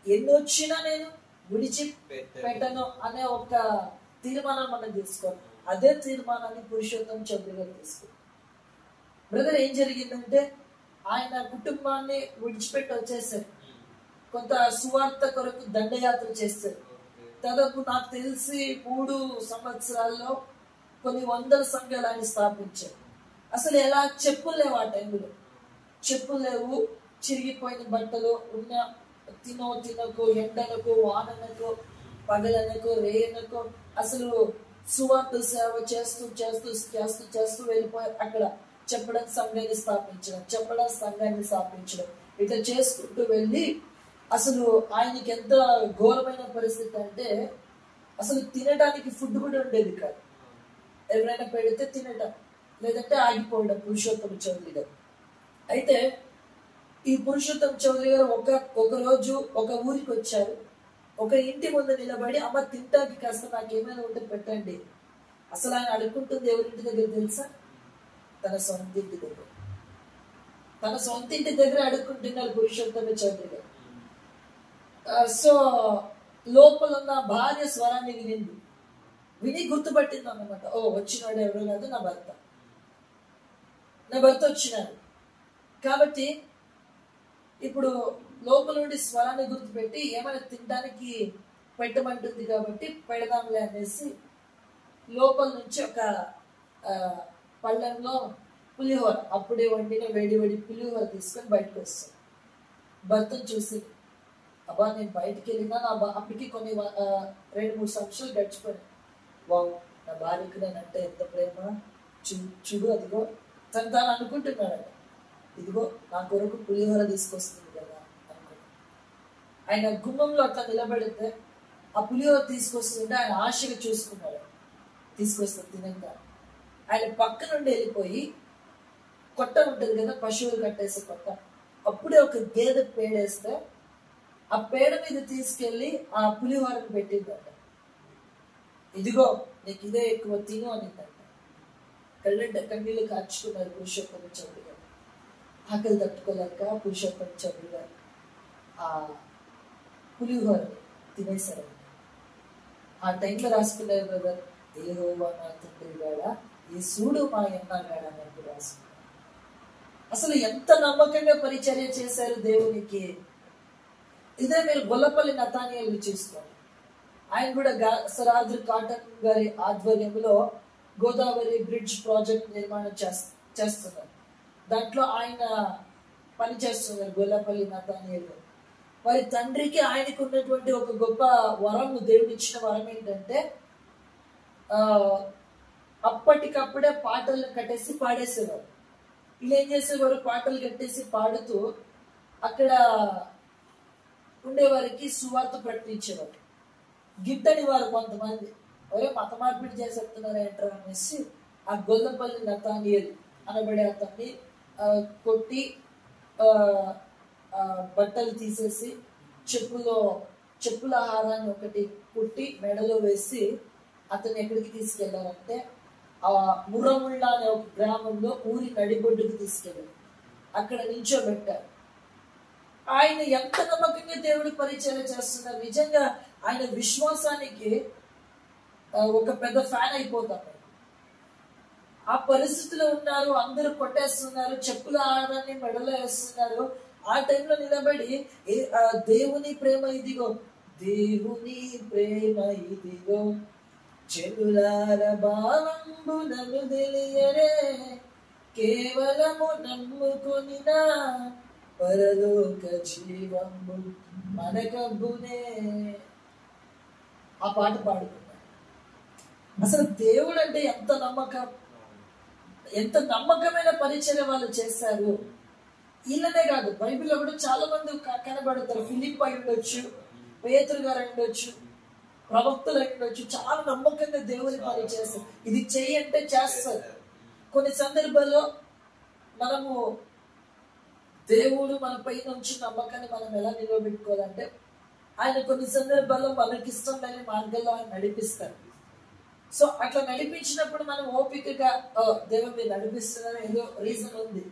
ఎన్నొచ్చినా నేను విడిచి పెట్టను అనే ఒక తీర్మానం మనం తీసుకోవాలి. అదే తీర్మానాన్ని పురుషోత్తమ చౌదరి గారు తీసుకున్నారు. బ్రదర్, ఏం జరిగిందంటే ఆయన కుటుంబాన్ని విడిచిపెట్టి వచ్చేసారు. కొంత సువార్త కొరకు దండయాత్ర చేస్తారు. దాదాపు నాకు తెలిసి 3 సంవత్సరాల్లో కొన్ని 100 సంఘాలు ఆయన స్థాపించారు. అసలు ఎలా చెప్పులు లేవు ఆ టైంలో, చెప్పులు లేవు, చిరిగిపోయిన బట్టలు ఉన్న, తినకు, ఎండలకు, వానలకు, పగలనకు, రేయనకు అసలు సువార్త సేవ చేస్తూ చేస్తూ చేస్తూ చేస్తూ వెళ్ళిపోయారు. అక్కడ చెప్పడానికి సంఘాన్ని స్థాపించడం ఇట్లా చేసుకుంటూ వెళ్ళి అసలు ఆయనకి ఎంత ఘోరమైన పరిస్థితి అంటే అసలు తినడానికి ఫుడ్ కూడా ఉండేది కాదు. ఎవరైనా పెడితే తినటం, లేదంటే ఆగిపోవడం పురుషోత్తమ చౌదరి గారు. అయితే ఈ పురుషోత్తమ చౌదరి గారు ఒక రోజు ఒక ఊరికి వచ్చారు. ఒక ఇంటి ముందు నిలబడి, అమ్మ తింటానికి కాస్త నాకేమైనా ఉంటే పెట్టండి. అసలు ఆయన అడుక్కుంటుంది ఎవరింటి దగ్గర తెలుసా? తన సొంత ఇంటి దగ్గర. తన సొంత ఇంటి దగ్గర అడుక్కుంటున్నారు పురుషోత్తమ చౌదరి గారు. సో లోపల ఉన్న భార్య స్వరాన్ని విని గుర్తుపట్టింది అన్నమాట. ఓ, వచ్చినాడు ఎవరో కాదు, నా భర్త వచ్చినాడు. కాబట్టి ఇప్పుడు లోపల నుండి స్వరాన్ని గుర్తుపెట్టి ఏమైనా తినడానికి పెట్టమంటుంది కాబట్టి పెడదాంలే అనేసి లోపల నుంచి ఒక పళ్ళెంలో పులిహోర, అప్పుడే వండిన వేడి పులిహోర తీసుకొని బయటకు వస్తాను. భర్తను చూసి, అబ్బా నేను బయటికి వెళ్ళినా నా అప్పటికి కొన్ని 2-3 సంవత్సరాలు గడిచిపోయాను. వావ్, నా భార్యకు నేనంటే ఎంత ప్రేమ, చూడు అదిగో తను అనుకుంటున్నాడట, ఇదిగో నా కొరకు పులిహోర తీసుకొస్తుంది కదా అనుకుంటున్నాను. ఆయన గుమ్మంలో అట్లా నిలబడితే ఆ పులిహోర తీసుకొస్తుంటే ఆయన ఆశగా చూసుకున్నాడు. తీసుకొస్తుంది తినంగా ఆయన పక్క నుండి వెళ్ళిపోయి, కొట్ట ఉంటుంది కదా పశువులు కట్టేసే కొట్ట, అప్పుడే ఒక గేదె పేడేస్తే ఆ పేడ మీద తీసుకెళ్లి ఆ పులిహోరను పెట్టిందంట. ఇదిగో నీకు ఇదే ఎక్కువ తిను అనిందంట. కన్నీళ్ళు కార్చుకున్నారు పురుషోత్తమ చౌదరి గారు. ఆకలి తట్టుకోలేక పురుషోత్తమ చౌదరి గారు ఆ పులిహోరని తినేశారు. ఆ టైంలో రాసుకున్నారు బ్రదర్, యెహోవా నా తండ్రి గాడా, ఈ సూడు మా ఎన్నాగాడా అన్నట్టు రాసుకున్నారు. అసలు ఎంత నమ్మకంగా పరిచర్య చేశారు దేవునికి. ఇదే మీరు గొల్లపల్లి నతానియేలు చూసుకోండి. ఆయన కూడా సరాద్రి కాటన్ గారి ఆధ్వర్యంలో గోదావరి బ్రిడ్జ్ ప్రాజెక్ట్ నిర్మాణం చేస్తున్నారు. దాంట్లో ఆయన పని చేస్తున్నారు గొల్లపల్లి నతానియేలు. వారి తండ్రికి ఆయనకు ఉన్నటువంటి ఒక గొప్ప వరం, దేవుడు ఇచ్చిన వరం ఏంటంటే అప్పటికప్పుడే పాటలను కట్టేసి పాడేసేవారు. ఇలా ఏం చేసేవారు, పాటలు కట్టేసి పాడుతూ అక్కడ ఉండేవారికి సువార్త ప్రకటించేవారు. గిట్టని వారు కొంతమంది, ఒరే మత మార్పిడి చేసేస్తున్నారు ఏంటారు అనేసి ఆ గొల్లపల్లి నతానియేలు అనబడే అతన్ని కొట్టి బట్టలు తీసేసి చెప్పుల హారాన్ని ఒకటి కుట్టి మెడలో వేసి అతను ఎక్కడికి తీసుకెళ్లారంటే ఆ ముర్రముళ్ళ అనే ఒక గ్రామంలో ఊరి నడిబొడ్డుకు తీసుకెళ్ళారు. అక్కడ నిల్చోబెట్టారు. ఆయన ఎంత నమ్మకంగా దేవుడి పరిచయం చేస్తున్నారు. నిజంగా ఆయన విశ్వాసానికి ఒక పెద్ద ఫ్యాన్ అయిపోతారు. ఆ పరిస్థితిలో ఉన్నారు, అందరూ కొట్టేస్తున్నారు, చెప్పుల ఆహారాన్ని మెడలో వేస్తున్నారు. ఆ టైంలో నిలబడి దేవుని ప్రేమ ఇదిగో, దేవుని ప్రేమ ఇదిగో, చెలులార భావంబునను తెలియరే, కేవలము నమ్ముకొనినా పరలోక జీవంబు మనకబ్బునే. ఆ పాట పాడుకున్నారు. అసలు దేవుడు అంటే ఎంత నమ్మకమైన పరిచయం వాళ్ళు చేశారు. వీళ్ళనే కాదు, బైబిల్లో కూడా చాలా మంది కనబడతారు. ఫిలిప్ అయి ఉండొచ్చు, పేతురు గారు అయి ఉండొచ్చు, ప్రవక్తలు అయి ఉండొచ్చు. చాలా నమ్మకంగా దేవుని పని చేస్తారు. ఇది చెయ్యి అంటే చేస్తారు. కొన్ని సందర్భాల్లో మనము దేవుడు మన పైన ఉంచిన నమ్మకాన్ని మనం ఎలా నిలబెట్టుకోవాలంటే, ఆయన కొన్ని సందర్భాల్లో మనకి ఇష్టం లేని మార్గాల్లో ఆయన నడిపిస్తారు. సో అట్లా నడిపించినప్పుడు మనం ఓపికగా దేవుడు మీరు నడిపిస్తున్నారు, ఏదో రీజన్ ఉంది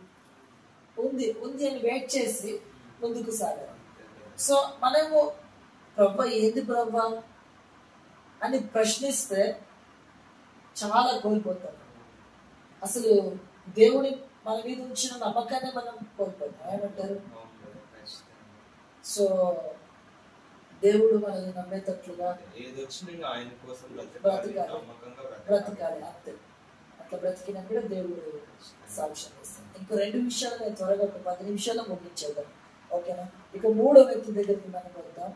అని వెయిట్ చేసి ముందుకు సాగాలి. సో మనము ప్రభా ఏంది ప్రభా అని ప్రశ్నిస్తే చాలా కోల్పోతాం. అసలు దేవుడి మన మీద ఉంచిన నమ్మకాన్ని మనం కోల్పోతాం. ఏమంటారు? సో దేవుడు మనల్ని నమ్మేటట్లుగా బ్రతకాలి. అంతే. అట్లా బ్రతికినా కూడా దేవుడు సాక్ష్యం ఇస్తాడు. ఇంకో 2 విషయాలు నేను త్వరగా ఒక 10 నిమిషాల్లో ముగించేద్దాం. ఓకేనా? ఇక 3వ వ్యక్తి దగ్గరికి మనం వద్దాం.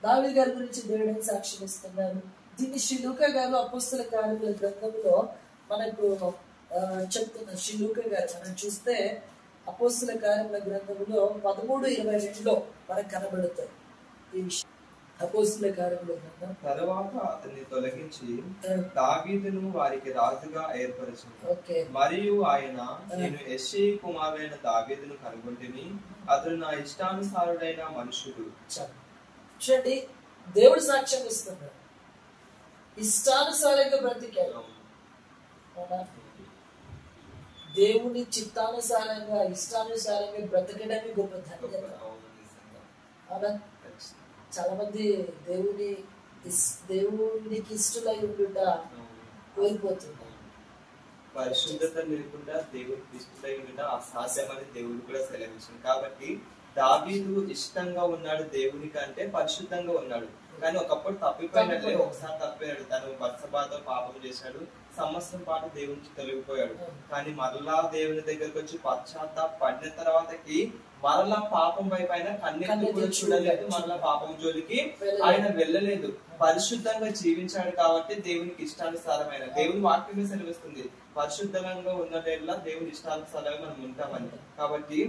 దావీదు గారి గురించి దేవుడిని సాక్ష్యం ఇస్తున్నారు. దీన్ని శ్రీ లూకా గారు అపోస్తల కార్యముల గ్రంథంలో మనకు చెప్తున్నారు. శ్రీ లూకా గారు మనం చూస్తే అపోస్తల కార్యముల గ్రంథంలో 13:22 మనకు కనబడతాయి ఈ విషయం. అపోస్తల కార్యముల గ్రంథం. తరువాత అతన్ని తొలగించి దావీదును వారికి రాజుగా ఏర్పరిచింది. మరియు ఆయన, నేను యెష్షయి కుమారుడైన దావీదును కనుగొంటిని, అతడు నా ఇష్టానుసారుడైన మనుషుడు. చూడండి, దేవుడు సాక్ష్యం ఇస్తున్నాడు. ఇష్టానుసారంగా బ్రతికాడు. దేవుని చిత్తానుసారంగా ఇష్టానుసారంగా బ్రతకడమే గొప్ప ధన్యత. అవునా? చాలా మంది దేవునికి ఇష్టలై ఉండుట కోల్పోతున్నారు. పరిశుద్ధత లేకుండా దేవునికి ఇష్టలై ఉండుట అసాధ్యమని దేవుడు కూడా సెలవించింది. కాబట్టి దావీదు ఇష్టంగా ఉన్నాడు దేవునికి అంటే పరిశుద్ధంగా ఉన్నాడు. కానీ ఒకప్పుడు తప్పిపోయినట్లే, ఒకసారి తప్పిపోయాడు. తను బత్షెబతో పాపం చేశాడు, సంవత్సరం పాటు దేవునికి తొలగిపోయాడు. కానీ మరలా దేవుని దగ్గరకు వచ్చి పశ్చాత్తాపడిన తర్వాతకి మరలా పాపం వైపు ఆయన కన్నెత్తి కూడా చూడలేదు, మరలా పాపం జోలికి ఆయన వెళ్ళలేదు. పరిశుద్ధంగా జీవించాడు కాబట్టి దేవునికి ఇష్టానుసారమైన, దేవుని వాక్యమే సెలవిస్తుంది పరిశుద్ధంగా ఉన్నట్లా దేవుని ఇష్టానుసారంగా మనం ఉంటామని. కాబట్టి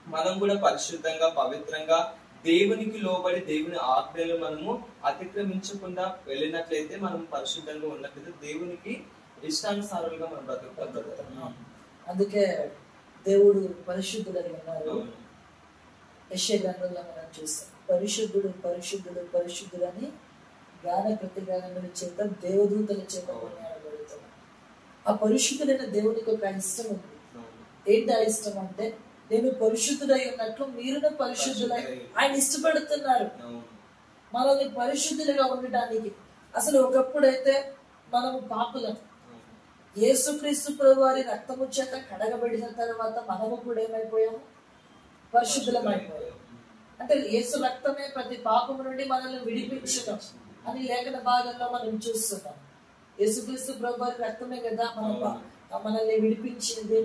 మనం కూడా పరిశుద్ధంగా పవిత్రంగా దేవునికి లోబడి దేవుని ఆజ్ఞలు మనము అతిక్రమించకుండా వెళ్ళినట్లయితే మనం పరిశుద్ధంగా ఉన్నట్లయితే దేవునికి ఇష్టానుసారంగా మనం బ్రతుకుతాం. అందుకే దేవుడు పరిశుద్ధుడని అన్నారు. యెషయా గ్రంథంలో మనం చూస్తాం, పరిశుద్ధుడు పరిశుద్ధుడు పరిశుద్ధుడు అని గాన ప్రతిగానముల చేత దేవదూతల చేత కొనియాడబడుతున్నాడు. ఆ పరిశుద్ధుడైన దేవునికి ఒక ఇష్టం ఉంది. ఏంటి ఆ ఇష్టం అంటే, నేను పరిశుద్ధుడై ఉన్నట్లు మీరును పరిశుద్ధులై ఆయన ఇష్టపడుతున్నారు మనల్ని పరిశుద్ధులుగా ఉండటానికి. అసలు ఒకప్పుడైతే మనము పాపులం, యేసుక్రీస్తు ప్రభువారి రక్తము చేత కడగబడిన తర్వాత మనము కూడా ఏమైపోయాము? పరిశుద్ధులమైపోయాము. అంటే యేసు రక్తమే ప్రతి పాపము నుండి మనల్ని విడిపించడం అని లేఖన భాగంలో మనం చూస్తున్నాం. యేసుక్రీస్తు ప్రభువారి రక్తమే కదా మనల్ని విడిపించింది.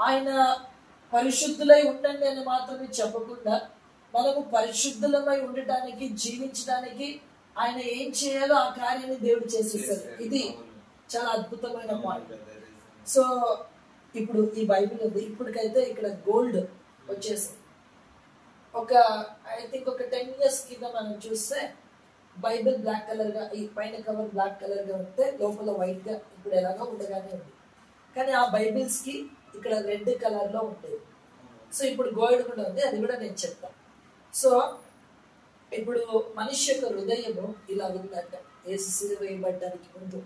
ఆయన పరిశుద్ధులై ఉండండి అని మాత్రమే చెప్పకుండా మనము పరిశుద్ధులమై ఉండటానికి, జీవించడానికి ఆయన ఏం చేయాలో ఆ కార్యాన్ని దేవుడు చేసేసారు. ఇది చాలా అద్భుతమైన పాయింట్. సో ఇప్పుడు ఈ బైబిల్ ఉంది, ఇప్పటికైతే ఇక్కడ గోల్డ్ వచ్చేసింది. ఐ థింక్ ఒక 10 years కింద మనం చూస్తే బైబిల్ బ్లాక్ కలర్ గా, ఈ పైన కవర్ బ్లాక్ కలర్ గా ఉంటే లోపల వైట్ గా ఇప్పుడు ఎలాగో ఉండగానే ఉంది. కానీ ఆ బైబిల్స్ కి ఇక్కడ రెడ్ కలర్ లో ఉండేది. సో ఇప్పుడు గోల్డ్ కూడా ఉంది, అది కూడా నేను చెప్తాను. సో ఇప్పుడు మనిషి యొక్క హృదయము ఇలా ఉందంట. యేసు సిలువ వేయబడ్డానికి ముందు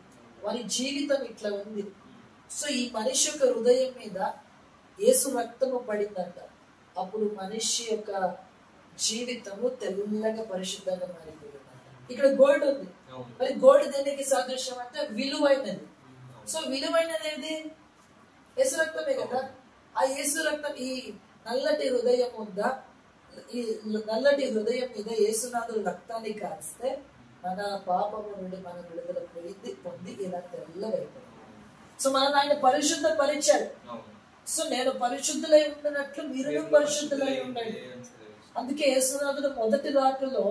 వారి జీవితం ఇట్లా ఉంది. సో ఈ మనిషి యొక్క హృదయం మీద యేసు రక్తము పడిందంట. అప్పుడు మనిషి యొక్క జీవితము తెల్లగా పరిశుద్ధంగా మారిపోయిందంట. ఇక్కడ గోల్డ్ ఉంది. మరి గోల్డ్ దేనికి సాదృశ్యం అంటే విలువైనది. సో విలువైనది యేసు రక్తమే కదా. ఆ యేసు రక్తం ఈ నల్లటి హృదయం ఉందా, ఈ నల్లటి హృదయం మీద యేసునాథుడు రక్తాన్ని కాస్తే మన పాపము నుండి మన విడుదల పొంది ఇలా తెల్లగైపోయింది. సో మనం ఆయన పరిశుద్ధ పరిచాడు. సో నేను పరిశుద్ధులై ఉండినట్లు మీరు పరిశుద్ధులై ఉండండి. అందుకే యేసునాథుడు మొదటి రాకలో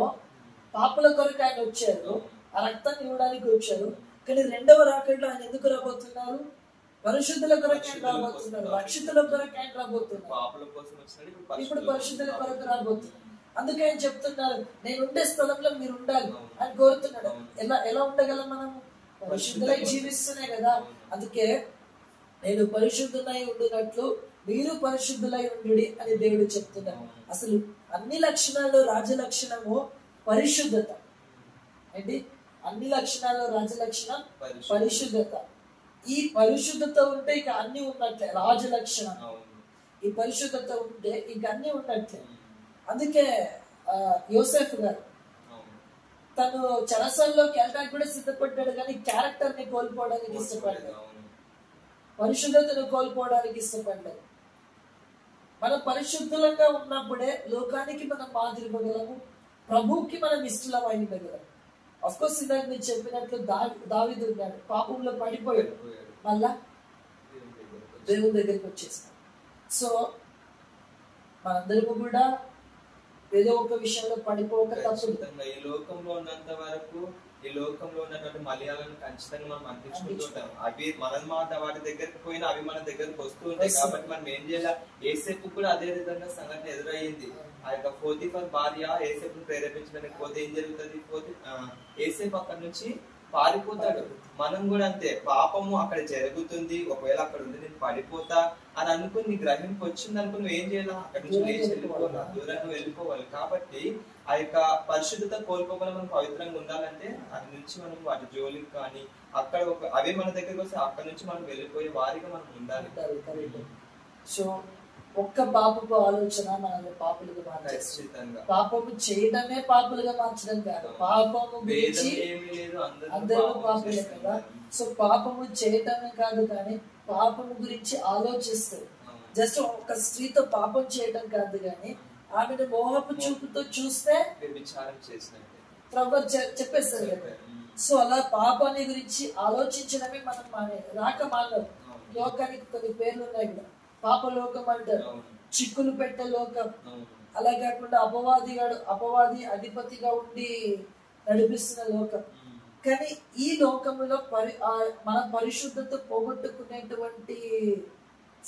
పాపుల కొరకు ఆయన వచ్చారు, ఆ రక్తాన్ని ఇవ్వడానికి వచ్చారు. కానీ రెండవ రాకల్లో ఆయన ఎందుకు రాబోతున్నారు? పరిశుద్ధుల కొరకు ఆయన రాబోతున్నారు, రక్షితుల కొరకు ఆయన రాబోతున్నారు, పాపుల కోసం వచ్చినాడు, ఇప్పుడు పరిశుద్ధుల కొరకు రాబోతున్నారు. అందుకే ఆయన చెప్తున్నారు, నేను ఉండే స్థలంలో మీరు ఉండాలి అని కోరుతున్నాడు. ఎలా ఉండగలం మనం? పరిశుద్ధులై జీవిస్తూనే కదా. అందుకే నేను పరిశుద్ధులై ఉండినట్లు మీరు పరిశుద్ధులై ఉండు అని దేవుడు చెప్తున్నాడు. అసలు అన్ని లక్షణాలు రాజలక్షణము పరిశుద్ధత ఏంటి? అన్ని లక్షణాలు రాజలక్షణం పరిశుద్ధత. ఈ పరిశుద్ధత ఉంటే ఇక అన్ని ఉన్నట్లే. రాజలక్షణం ఈ పరిశుద్ధత ఉంటే ఇక అన్ని ఉన్నట్లే. అందుకే యోసేఫ్ గారు తను చెరసాల్లోకి వెళ్ళడానికి కూడా సిద్ధపడ్డాడు, కానీ క్యారెక్టర్ ని కోల్పోవడానికి ఇష్టపడ్డాడు, పరిశుద్ధతను కోల్పోవడానికి ఇష్టపడ్డాడు. మనం పరిశుద్ధంగా ఉన్నప్పుడే లోకానికి మనం మాదిరి ఇవ్వగలము, ప్రభువుకి మనం ఇష్టలం అయి ఉండగలం. అఫ్ కోర్స్ ఇందాక నేను చెప్పినట్లు దావీదు ఉన్నాడు, పాపంలో పడిపోయాడు, మళ్ళా దేవుని దగ్గరికి వచ్చేసాడు. సో మనందరము కూడా ఏదో ఒక విషయంలో పడిపోక తప్పదు. ఈ లోకంలో ఉన్నంత వరకు ఈ లోకంలో ఉన్నటువంటి మలయాళం ఖచ్చితంగా మనం అనిపించుకుంటుంటాం. అవి మనం వాటి దగ్గరికి పోయినా అవి మన దగ్గరకు వస్తూ ఉంటాయి. కాబట్టి మనం ఏం చేయాలి? ఏసేపు కూడా అదే విధంగా సంఘటన ఎదురయ్యింది. ఆ యొక్క పోతీఫర్ భార్య ఏసేపును ప్రేరేపించడానికి పోతే ఏం జరుగుతుంది? ఏసేపు అక్కడి నుంచి పారిపోతాడు. మనం కూడా అంతే, పాపము అక్కడ జరుగుతుంది, ఒకవేళ అక్కడ ఉంది నేను పడిపోతా అని అనుకుని నీ గ్రహింపు వచ్చింది అనుకుని నువ్వు ఏం చేయాలి? అక్కడి నుంచి లేచి వెళ్ళిపోవాలి, దూరంగా వెళ్ళిపోవాలి. కాబట్టి ఆ యొక్క పరిశుద్ధత కోల్పోకుండా మనం పవిత్రంగా ఉండాలంటే అక్కడి నుంచి మనం వాటి జోలికి కానీ అక్కడ అవే మన దగ్గరకు వస్తే అక్కడ నుంచి మనం వెళ్ళిపోయే వారిగా మనం ఉండాలి. సో ఒక్క పాపపు ఆలోచన మనల్ని పాపులుగా మార్చేస్తుంది. పాపము చేయడమే పాపులుగా మార్చడం కాదు, పాపము గురించి అందరూ పాపులే కదా. సో పాపము చేయటమే కాదు, కానీ పాపము గురించి ఆలోచిస్తారు. జస్ట్ ఒక స్త్రీతో పాపం చేయడం కాదు, కానీ ఆమెను మోహపు చూపుతో చూస్తే చెప్పేస్తారు కదా. సో అలా పాపాన్ని గురించి ఆలోచించడమే మనం మానవు. లోకానికి కొన్ని పేర్లు ఉన్నాయి కదా, పాప లోకం అంటారు, చిక్కులు పెట్టే లోకం. అలా కాకుండా అపవాది అధిపతిగా ఉండి నడిపిస్తున్న లోకం. కానీ ఈ లోకంలో మన పరిశుద్ధత పోగొట్టుకునేటువంటి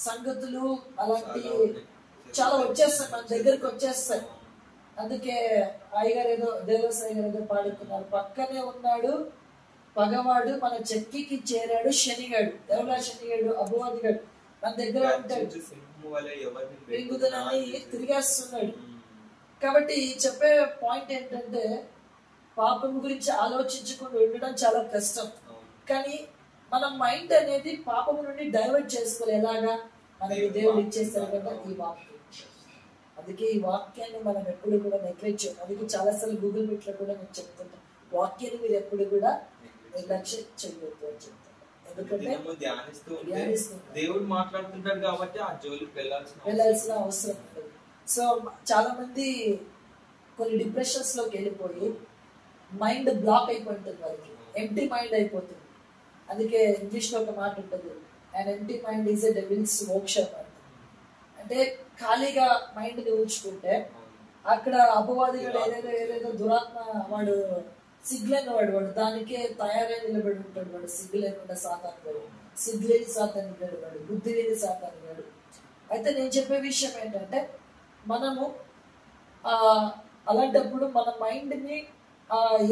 సంగతులు అలాంటి చాలా వచ్చేస్తాయి, మన దగ్గరకు వచ్చేస్తాయి. అందుకే అయ్యగారు ఏదో దేవసాయి గారు ఏదో పాడుతున్నారు, పక్కనే ఉన్నాడు పగవాడు మన చెక్కికి చేరాడు శనిగాడు. ఎవరా శనిగాడు? అపవాదిగాడు మన దగ్గర ఉంటాడు, తిరిగేస్తున్నాడు. కాబట్టి చెప్పే పాయింట్ ఏంటంటే పాపం గురించి ఆలోచించకుండా ఉండడం చాలా కష్టం. కానీ మన మైండ్ అనేది పాపం నుండి డైవర్ట్ చేసుకోవాలి. ఎలాగా? మనకి దేవుడు ఇచ్చేస్తారు కదా ఈ వాక్యం. అందుకే ఈ వాక్యాన్ని మనం ఎప్పుడు కూడా నెగ్లెక్ట్ చేయాలి. అందుకే చాలాసార్లు గూగుల్ మీట్ లో కూడా నేను చెప్తుంటాను, వాక్యాన్ని మీరు ఎప్పుడు కూడా నిర్లక్ష్యం చేయవద్దు అని చెప్తాను. ఎందుకంటే దేవుడు మాట్లాడుతుంటాడు కాబట్టి ఆ జోలికి వెళ్ళాల్సిన అవసరం ఉంటుంది. సో చాలా మంది కొన్ని డిప్రెషన్స్ లోకి వెళ్ళిపోయి మైండ్ బ్లాక్ అయిపోతుంది, వాళ్ళకి ఎంప్టీ మైండ్ అయిపోతుంది. అందుకే ఇంగ్లీష్ లో ఒక మాట ఉంటుంది, and empty mind is a devils workshop. అంటే ఖాళీగా మైండ్ ని ఉంచుకుంటే అక్కడ అపవాదిగా ఏదేదో దురాత్మ వాడు సిగ్గులేని వాడు దానికే తయారై నిలబడి ఉంటాడు. వాడు సిగ్గు లేకుండా సాతాను వాడు, సిగ్గు లేని సాతాను వాడు, బుద్ధి లేని సాతాను వాడు. అయితే నేను చెప్పే విషయం ఏంటంటే మనము అలాంటప్పుడు మన మైండ్ ని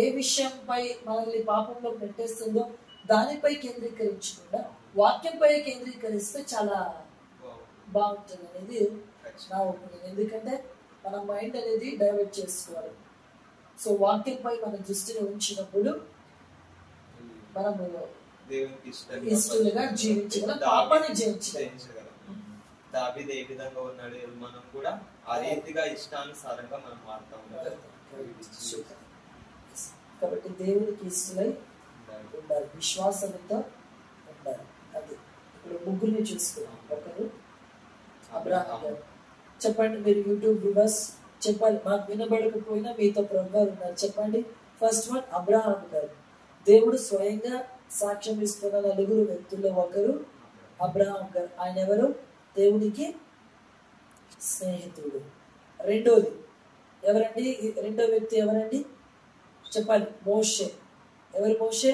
ఏ విషయంపై మనల్ని పాపంలో పెట్టేస్తుందో దానిపై కేంద్రీకరించకుండా వాక్యంపై కేంద్రీకరిస్తే చాలా బాగుంటుంది అనేది నా ఒపీనియన్. ఎందుకంటే మన మైండ్ అనేది డైవర్ట్ చేసుకోవాలి. సో వాక్యంపై మన దృష్టిని ఉంచినప్పుడు మనము ఇష్టలుగా జీవించగలం, పాపాన్ని జయించగలం. దావీదు ఏ విధంగా ఉన్నాడు, మనం కూడా ఆ రీతిగా ఇష్టానుసారంగా మనం మారుతాం. కాబట్టి దేవునికి ఇష్టలై ఉండాలి, విశ్వాసంతో ఉండాలి. అది ఇప్పుడు ముగ్గురిని చూసుకున్నాం. ఒకరు అబ్రహాం గారు. చెప్పండి, మీరు యూట్యూబ్ వ్యూవర్స్ చెప్పాలి, మాకు వినబడకపోయినా మీతో ప్రభువారు ఉన్నారు. చెప్పండి. ఫస్ట్ వన్ అబ్రహాం గారు. దేవుడు స్వయంగా సాక్ష్యం ఇస్తున్న నలుగురు వ్యక్తుల్లో ఒకరు అబ్రహాం గారు. ఆయన ఎవరు? దేవునికి స్నేహితుడు. రెండోది ఎవరండి? రెండో వ్యక్తి ఎవరండి చెప్పాలి? మోషే. ఎవరు మోషే?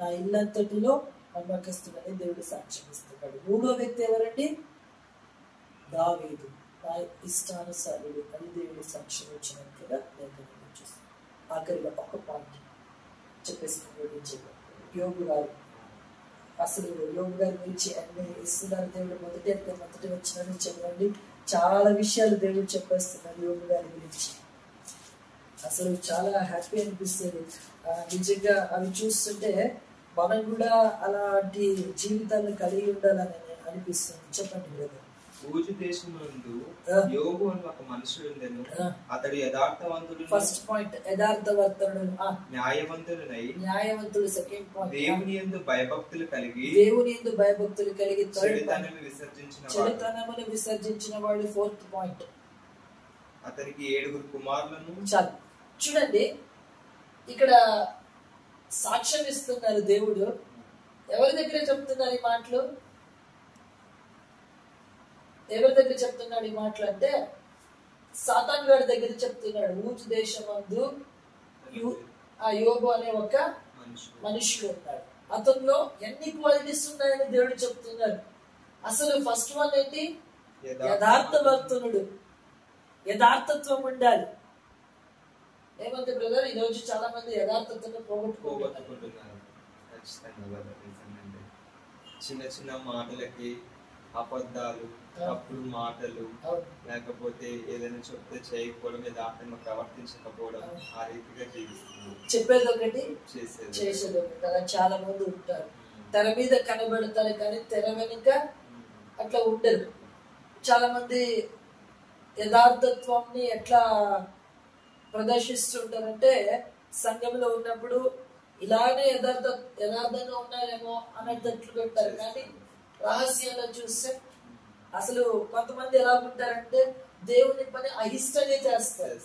నా ఇల్లంతటిలో నమ్మకస్తుడని దేవుడు సాక్ష్యం ఇస్తున్నాడు. మూడో వ్యక్తి ఎవరండి? దావీదు, నా ఇష్టానుసారుడు అని దేవుడు సాక్ష్యం ఇచ్చినట్లుగా లేఖనంలో చూస్తాం. ఆఖరిగా ఒక పాయింట్ చెప్పేస్తున్నాడు. యోగు గారు, అసలు యోగు గారి గురించి అన్ని ఇస్తున్నారు దేవుడు. మొదటి వచ్చిన చెప్పండి, చాలా విషయాలు దేవుడు చెప్పేస్తున్నారు యోగు గారి గురించి. అసలు చాలా హ్యాపీ అనిపిస్తుంది నిజంగా అవి చూస్తుంటే. మనం కూడా అలాంటి జీవితాన్ని కలిగి ఉండాలని అనిపిస్తుంది. చెప్పండి బ్రదర్. ఊజు దేశమందు యోగు అని ఒక మనుషుడు ఉండెను. అతడు యథార్థవంతుడు. ఫస్ట్ పాయింట్ యథార్థవంతుడు, న్యాయవంతుడు. సెకండ్ పాయింట్ దేవుని యందు భయభక్తులు కలిగి, చెడుతనమును విసర్జించిన వాడు. ఫోర్త్ పాయింట్ అతనికి 7 కుమారులను. చాలు చూడండి, ఇక్కడ సాక్ష్యం ఇస్తున్నారు దేవుడు. ఎవరి దగ్గర చెప్తున్నారు ఈ మాటలు? ఎవరి దగ్గర చెప్తున్నాడు ఈ మాటలు అంటే సాతాన్ గారి దగ్గర చెప్తున్నాడు. ఊజు దేశమందు ఆ యోగు అనే ఒక మనుషుడు ఉన్నాడు. అతనిలో ఎన్ని క్వాలిటీస్ ఉన్నాయని దేవుడు చెప్తున్నాడు. అసలు ఫస్ట్ వన్ ఏంటి? యథార్థవంతునుడు. యథార్థత్వం ఉండాలి. ఏమంటే బ్రదర్, ఈ రోజు చాలా మంది యథార్థతను పోగొట్టుకుంటున్నారు. చిన్న చిన్న మాటలకి అబద్ధాలు, తప్పుడు మాటలు, లేకపోతే ఏదైనా చెప్తే చేయకపోవడం, యథార్థంగా ప్రవర్తించకపోవడం, ఆ రీతిగా జీవిస్తున్నారు. చెప్పేది ఒకటి, చేసేది ఒకటి. అలా చాలా మంది ఉంటారు. తెర మీద కనబడతారు కానీ తెర వెనుక అట్లా ఉండరు. చాలా మంది యథార్థత్వాన్ని ఎట్లా ప్రదర్శిస్తుంటారంటే సంఘంలో ఉన్నప్పుడు ఇలానే యథార్థంగా ఉన్నారేమో అన్నట్లు ఉంటారు. కానీ రహస్యాల్లో చూస్తే అసలు కొంతమంది ఎలా ఉంటారంటే దేవుని పని అయిష్టంగా చేస్తారు.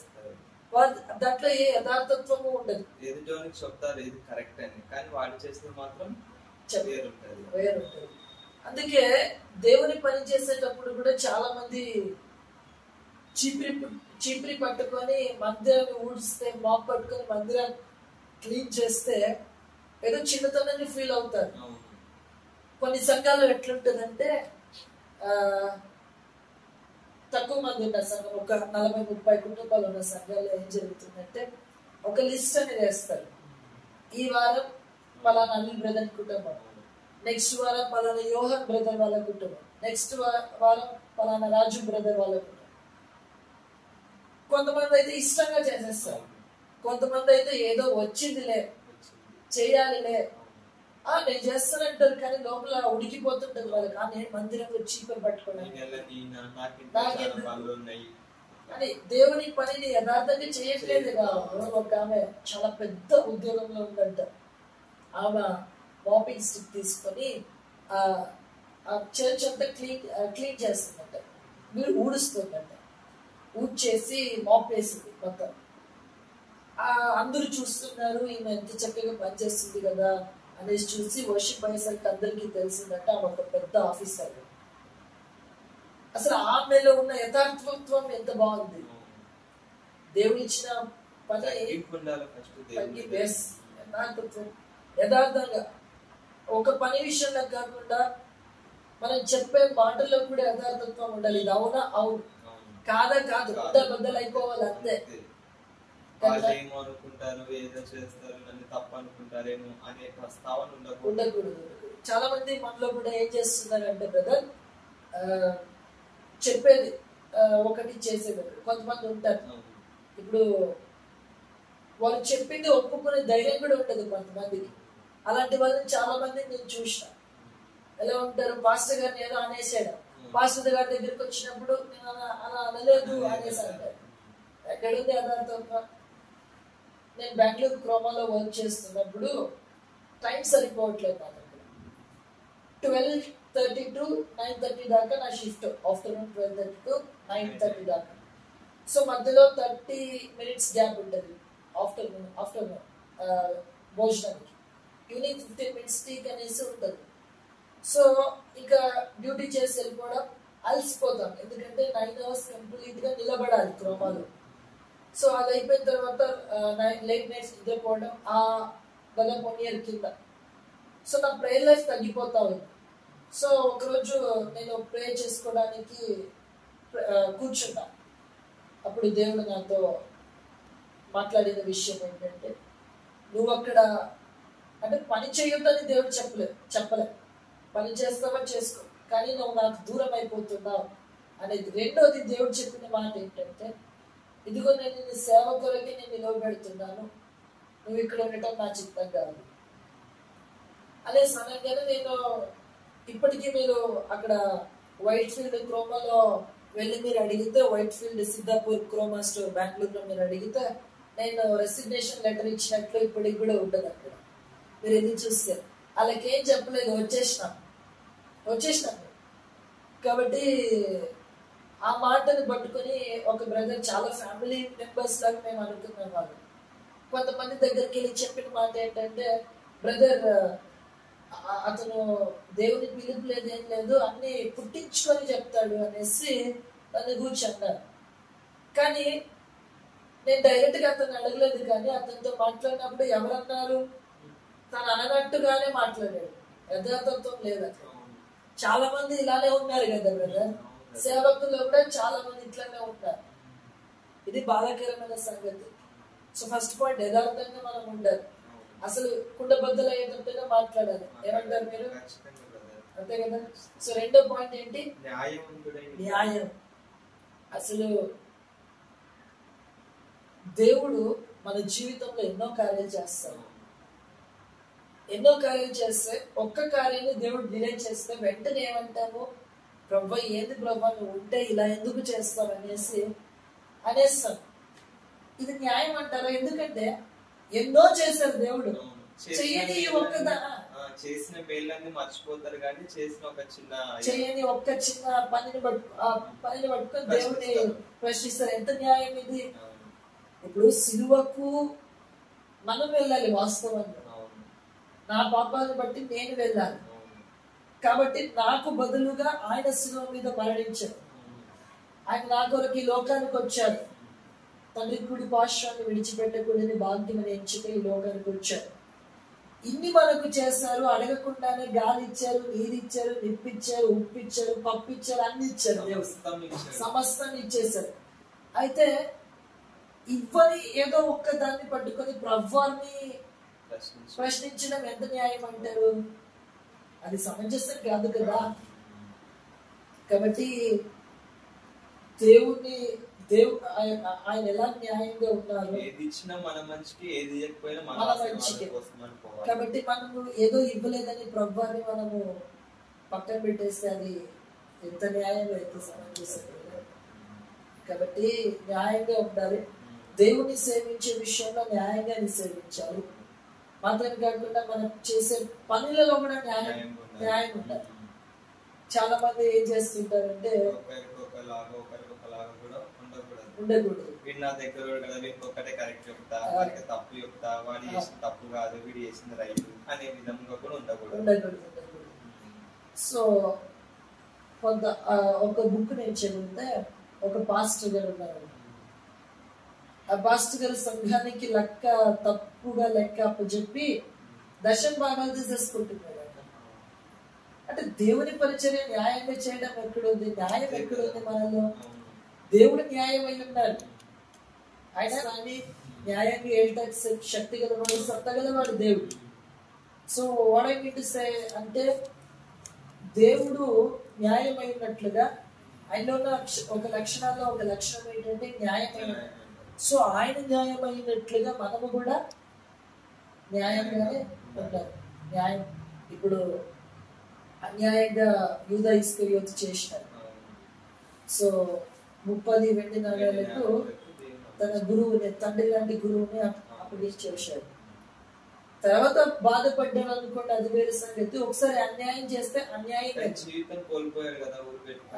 దాంట్లో ఏ యథార్థత్వము ఉండదు. ఎదుటోనికి చెప్తారు ఇది కరెక్ట్ అని, కానీ వాళ్ళు చేస్తే మాత్రం వేరుంటది. అందుకే దేవుని పని చేసేటప్పుడు కూడా చాలా మంది చీపిరి పట్టుకొని మందిరాన్ని ఊడిస్తే, మాప్ పట్టుకొని మందిరాన్ని క్లీన్ చేస్తే ఏదో చిన్నతనాన్ని ఫీల్ అవుతారు. కొన్ని సంఘాలు ఎట్లుంటదంటే తక్కువ మంది ఉన్న సంఘం, ఒక 40-30 కుటుంబాలు ఉన్న సంఘాల్లో ఏం జరుగుతుందంటే ఒక లిస్ట్ అనేది వేస్తారు. ఈ వారం పలానా అనిల్ బ్రదర్ కుటుంబం, నెక్స్ట్ వారం పలానా యోహన్ బ్రదర్ వాళ్ళ కుటుంబం, నెక్స్ట్ వారం పలానా రాజు బ్రదర్ వాళ్ళ కుటుంబం. కొంతమంది అయితే ఇష్టంగా చేసేస్తారు, కొంతమంది అయితే ఏదో వచ్చిందిలే చేయాలిలే నేను చేస్తానంటారు. కానీ లోపల ఉడికిపోతుంటది వాళ్ళకి. నేను మందిరంలో చీపర్ పట్టుకోవడానికి అని దేవుని పనిని యథార్థంగా చేయట్లేదు. ఒక ఆమె చాలా పెద్ద ఉద్యోగంలో ఉందంట. ఆమె మాపింగ్ స్టిక్ తీసుకొని ఆ చర్చ్ అంతా క్లీన్ చేస్తుందంట, మీరు ఊడుస్తుందంట. ఊడ్చేసి మాప్ వేసింది మొత్తం. అందరూ చూస్తున్నారు, ఈమె ఎంత చక్కగా పనిచేస్తుంది కదా అనేసి చూసి వర్షిప్ అయ్యేసరికి అందరికీ తెలిసిందంటే ఆమె ఒక పెద్ద ఆఫీసర్. అసలు ఆమెలో ఉన్న యథార్థత్వం ఎంత బాగుంది. దేవుడు ఇచ్చిన పని యథార్థంగా ఒక పని విషయంలో కాకుండా మనం చెప్పే మాటల్లో కూడా యథార్థత్వం ఉండాలి. ఇది అవునా అవును, కాదా కాదు, బద్దలు అయిపోవాలి అంతే. అనుకుంటారు ఏదో చేస్తారు, నన్ను తప్పు అనుకుంటారేమో అనే ప్రస్తావన ఉండకూడదు. చాలా మంది మనలో కూడా ఏం చేస్తున్నారంటే బ్రదర్, చెప్పేది ఒకటి చేసేది కొంతమంది ఉంటారు. ఇప్పుడు వాళ్ళు చెప్పింది ఒప్పుకునే ధైర్యం కూడా ఉండదు కొంతమందికి. అలాంటి వాళ్ళని చాలా మంది నేను చూసిన. ఎలా ఉంటారు, పాస్టర్ గారిని ఏదో అనేసాడు, పాస్టర్ గారి దగ్గరికి వచ్చినప్పుడు నేను అలా అనలేదు అనేసి అంటారు. ఎక్కడుంది యథార్థంగా? నేను బెంగళూరు క్రోమాలో వర్క్ చేస్తున్నప్పుడు టైం సరిపోవట్లేదు నాకు. 12:30 to 9:30 దాకా నా షిఫ్ట్, ఆఫ్టర్నూన్ 12:30 to 9:30 దాకా. సో మధ్యలో 30 minutes గ్యాప్ ఉంటుంది ఆఫ్టర్నూన్ భోజనానికి. ఈవినింగ్ 15 minutes టీక్ అనేసి ఉంటుంది. సో ఇంకా డ్యూటీ చేసి వెళ్ళిపోవడం, అలసిపోతాం. ఎందుకంటే 9 hours కంప్లీట్ గా నిలబడాలి క్రోమాలో. సో అది అయిపోయిన తర్వాత లేట్ నైట్స్ నిద్రపోవడం. ఆ దాదాపు 1 year కింద సో నా ప్రేయర్ లైఫ్ తగ్గిపోతా ఉంది. సో ఒకరోజు నేను ప్రే చేసుకోవడానికి కూర్చున్నా. అప్పుడు దేవుడు నాతో మాట్లాడిన విషయం ఏంటంటే, నువ్వు అక్కడ అంటే పని చేయొద్దని దేవుడు చెప్పలే, పని చేస్తావా చేసుకో, కానీ నువ్వు నాకు దూరం అయిపోతున్నావు అనేది. రెండోది దేవుడు చెప్పిన మాట ఏంటంటే, ఇదిగో నేను నీ సేవ కొరకే నేను నిలవబెడుతున్నాను, నువ్వు ఇక్కడ ఉండటం నా చిత్తం కాదు అనే సమయంగానే నేను ఇప్పటికీ మీరు అక్కడ వైట్ ఫీల్డ్ క్రోమాలో వెళ్ళి మీరు అడిగితే, white field Siddhapur Croma store బెంగళూరులో మీరు అడిగితే నేను రెసిగ్నేషన్ లెటర్ ఇచ్చినట్లు ఇప్పటికి కూడా ఉంటుంది అక్కడ. మీరు వెళ్ళి చూస్తే వాళ్ళకి ఏం చెప్పలేదు, వచ్చేసినాను. కాబట్టి ఆ మాటను పట్టుకొని ఒక బ్రదర్, చాలా ఫ్యామిలీ మెంబర్స్ లాగా మేము అనుకున్నాం. వాళ్ళు కొంతమంది దగ్గరికి వెళ్ళి చెప్పిన మాట ఏంటంటే, బ్రదర్ అతను దేవుని పిలుపు లేదు, ఏం లేదు, అన్ని పుట్టించుకొని చెప్తాడు అనేసి నన్ను కూర్చున్నారు. కానీ నేను డైరెక్ట్ గా అతను అడగలేదు, కానీ అతనితో మాట్లాడినప్పుడు ఎవరన్నారు, తను అననట్టుగానే మాట్లాడాడు, యథార్థత్వం లేదు అతను. చాలా మంది ఇలానే ఉన్నారు కదా బ్రదర్, సేవకుల్లో కూడా చాలా మంది ఇట్లానే ఉన్నారు. ఇది బాధాకరమైన సంగతి. సో ఫస్ట్ పాయింట్, యథార్థంగా మనం ఉండాలి. అసలు కుండబద్దలు అయ్యేటట్టుగా మాట్లాడాలి. ఏమంటారు మీరు? అంతే కదా. సో రెండో పాయింట్ ఏంటి? న్యాయం. అసలు దేవుడు మన జీవితంలో ఎన్నో కార్యాలు చేస్తాడు. ఎన్నో కార్యాలు చేస్తే ఒక్క కార్యాన్ని దేవుడు డిలే చేస్తే వెంటనే ఏమంటాము, ప్రభు ఏంది ప్రభు నువ్వు ఉంటే ఇలా ఎందుకు చేస్తావు అనేస్తాం. ఇది న్యాయం అంటారా? ఎందుకంటే ఎన్నో చేశారు దేవుడు, చెయ్యని ఒక్కదానా, చేసిన మేళ్ళని మర్చిపోతారు, కానీ చేసిన చేయని ఒక్క చిన్న పనిని పట్టుకొని దేవుడిని ప్రశ్నిస్తారు. ఎంత న్యాయం ఇది? ఇప్పుడు సిలువకు మనం వెళ్ళాలి. వాస్తవంగా నా పాపాలను బట్టి నేను వెళ్ళాలి, కాబట్టి నాకు బదులుగా ఆయన సిలువ మీద మరణించాడు. ఆయన నా కొరకు ఈ లోకానికి వచ్చాడు. తండ్రి కుడి పార్శ్వాన్ని విడిచిపెట్టకూడని భాగ్యం ఎంచుక ఈ లోకానికి వచ్చాడు. ఇన్ని మనకు చేశారు, అడగకుండానే గాలి ఇచ్చారు, నీరు ఇచ్చారు, నిప్పిచ్చారు, ఉప్పిచ్చారు, పప్పు ఇచ్చారు, అన్ని ఇచ్చారు, సమస్తం ఇచ్చేశారు. అయితే ఇవ్వని ఏదో ఒక్క దాన్ని పట్టుకొని ప్రభువాన్ని ప్రశ్నించడం ఎంత న్యాయం అంటారు? అది సమంజసం కాదు కదా. కాబట్టి ఆయన ఎలా న్యాయంగా ఉన్నారు, ఏది ఇచ్చినా మన మంచికి, ఏది ఇవ్వకపోయినా మన మంచికి. కాబట్టి మనము ఏదో ఇవ్వలేదని ప్రభువాన్ని మనము పక్కన పెట్టేస్తే అది ఎంత న్యాయంగా, ఎంత సమంజసం. కాబట్టి న్యాయంగా ఉండాలి. దేవుని సేవించే విషయంలో న్యాయంగా సేవించాలి. మాత్రమే కాకుండా మనం చేసే పనులలో కూడా న్యాయం ఉండాలి. చాలా మంది ఏం చేస్తుంటారంటే ఉండకూడదు. నా దగ్గర కదా వీరికి ఒక్కటే కరెక్ట్ చెప్తా, తప్పు చెప్తా, వాడు చేసిన తప్పు కాదు, వీడు చేసిన రైట్ అనే విధంగా కూడా ఉండకూడదు. సో కొంత ఒక బుక్ నేను చదివితే, ఒక పాస్టర్ గారు ఉన్నారు. ఆ పాస్టర్ గారు సంఘానికి తప్పుగా లెక్క అప్పచెప్పి దశమ భాగాలు తీసేసుకుంటున్నారు. అంటే దేవుని పరిచర్య న్యాయంగా చేయడం ఎక్కడుంది? న్యాయం ఎక్కడుంది మనలో? దేవుడు న్యాయం అయి ఉన్నారు. ఆయన దాన్ని న్యాయంగా ఏళ్ళ శక్తి గలవాడు, సత్తగలవాడు దేవుడు. So what I mean to say అంటే, దేవుడు న్యాయమైనట్లుగా ఆయనలో ఉన్న ఒక లక్షణాల్లో ఒక లక్షణం ఏంటంటే న్యాయమైన. సో ఆయన న్యాయమైనట్లుగా మనము కూడా న్యాయంగానే ఉండాలి. న్యాయం ఇప్పుడు అన్యాయంగా యూదా ఇస్కరియోతు చేసినారు. సో 30 వెండి నాణేలకు తన గురువుని, తండ్రి లాంటి గురువుని అప్పగించేశాడు. తర్వాత బాధపడ్డాను అనుకోండి, అది వేరే సంగతి. ఒకసారి అన్యాయం చేస్తే అన్యాయం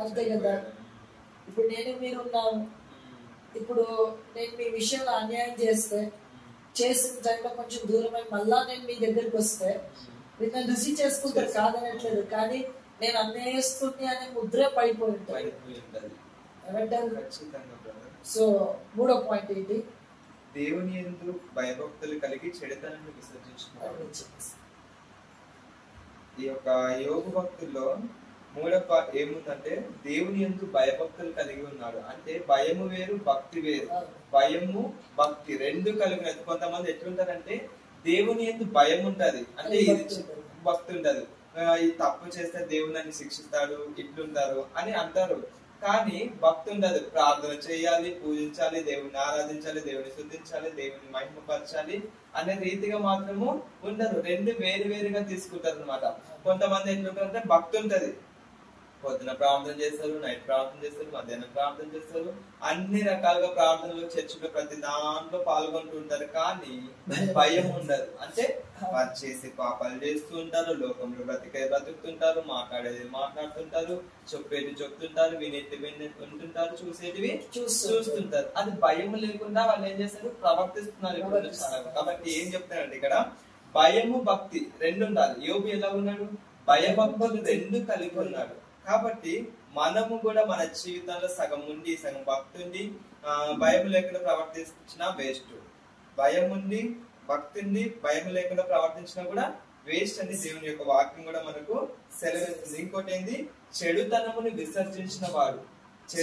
అంతే కదా. ఇప్పుడు నేను మీరున్నాను, ఇప్పుడు నేను మీ విషయంలో అన్యాయం చేసిన టైంలో కొంచెం దూరమై మళ్ళా నేను మీ దగ్గరికి వస్తే మీరు నన్ను రుచి చేసుకుంటారు, కాదనట్లేదు. కానీ నేను అన్యాయస్తుంది అనే ముద్ర పడిపోయి ఉంటుంది. సో మూడో పాయింట్ ఏంటి? దేవుని యందు భయభక్తులు కలిగి చెడుతనాన్ని విసర్జించుకోవాలి. ఈ యొక్క యోగు భక్తుల్లో మూడవ ఏముందంటే దేవుని యందు భయభక్తులు కలిగి ఉన్నాడు. అంటే భయము వేరు భక్తి వేరు. భయము భక్తి రెండు కలిగినది. కొంతమంది ఎట్లుంటారంటే దేవుని యందు భయం ఉంటది, అంటే ఇది భక్తి ఉంటది, ఇది తప్పు చేస్తే దేవుడు నన్ను శిక్షిస్తాడు ఇట్లుంటారు అని అంటారు. కానీ భక్తి ఉండదు. ప్రార్థన చేయాలి, పూజించాలి, దేవుని ఆరాధించాలి, దేవుని స్తుతించాలి, దేవుని మహిమపరచాలి అనే రీతిగా మాత్రము ఉండరు. రెండు వేరు వేరుగా తీసుకుంటారు అనమాట. కొంతమంది ఎట్లుంటారంటే భక్తి ఉంటది, పొద్దున ప్రార్థన చేస్తారు, నైట్ ప్రార్థన చేస్తారు, మధ్యాహ్నం ప్రార్థన చేస్తారు, అన్ని రకాలుగా ప్రార్థనలు చర్చిలో ప్రతి దాంట్లో పాల్గొంటుంటారు. కానీ భయం ఉండదు. అంటే వారు చేసే పాపాలు చేస్తూ ఉంటారు, లోకంలో బ్రతుకుతుంటారు, మాట్లాడేది మాట్లాడుతుంటారు, చెప్పేది చెప్తుంటారు, వినేది ఉంటుంటారు, చూసేటివి చూస్తుంటారు. అది భయం లేకుండా వాళ్ళు ఏం చేస్తారు, ప్రవర్తిస్తున్నారు ఇప్పుడు చాలా. కాబట్టి ఏం చెప్తారంటే ఇక్కడ భయము భక్తి రెండు ఉండాలి. యోబు ఎలా ఉన్నాడు, భయభక్తులు రెండు కలిగి ఉన్నాడు. కాబట్టి మనము కూడా మన జీవితంలో సగం ఉండి సగం భక్తి ఉండి భయం లేకుండా ప్రవర్తించినా వేస్ట్. భయం ఉండి భక్తి ఉండి భయం లేకుండా ప్రవర్తించినా కూడా వేస్ట్ అని దేవుని యొక్క వాక్యం కూడా మనకు సెలవిస్తుంది. ఇంకోటి ఏంది, చెడుతనమును విసర్జించిన వాడు.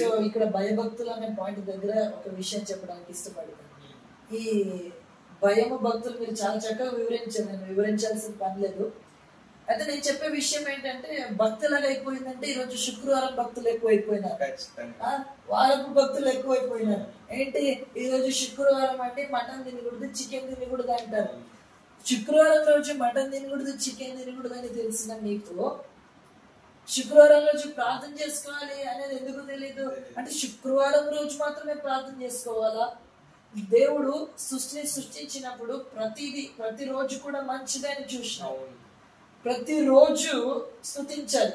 సో ఇక్కడ భయభక్తులు అనే పాయింట్ దగ్గర ఒక విషయం చెప్పడానికి ఇష్టపడతాను. ఈ భయము భక్తులు మీరు చాలా చక్కగా వివరించారు, నేను వివరించాల్సిన పని లేదు. అయితే నేను చెప్పే విషయం ఏంటంటే భక్తులాగా అయిపోయిందంటే ఈరోజు శుక్రవారం భక్తులు ఎక్కువైపోయినారు, వారపు భక్తులు ఎక్కువైపోయినారు. ఏంటి ఈరోజు శుక్రవారం అంటే మటన్ తినకూడదు, చికెన్ తినకూడదు అంటారు. శుక్రవారం రోజు మటన్ తినకూడదు, చికెన్ తినకూడదు అని తెలిసిన మీకు శుక్రవారం రోజు ప్రార్థన చేసుకోవాలి అనేది ఎందుకు తెలీదు? అంటే శుక్రవారం రోజు మాత్రమే ప్రార్థన చేసుకోవాలా? దేవుడు సృష్టించినప్పుడు ప్రతిరోజు కూడా మంచిదని చూసినావు, ప్రతిరోజు స్తుతించాలి.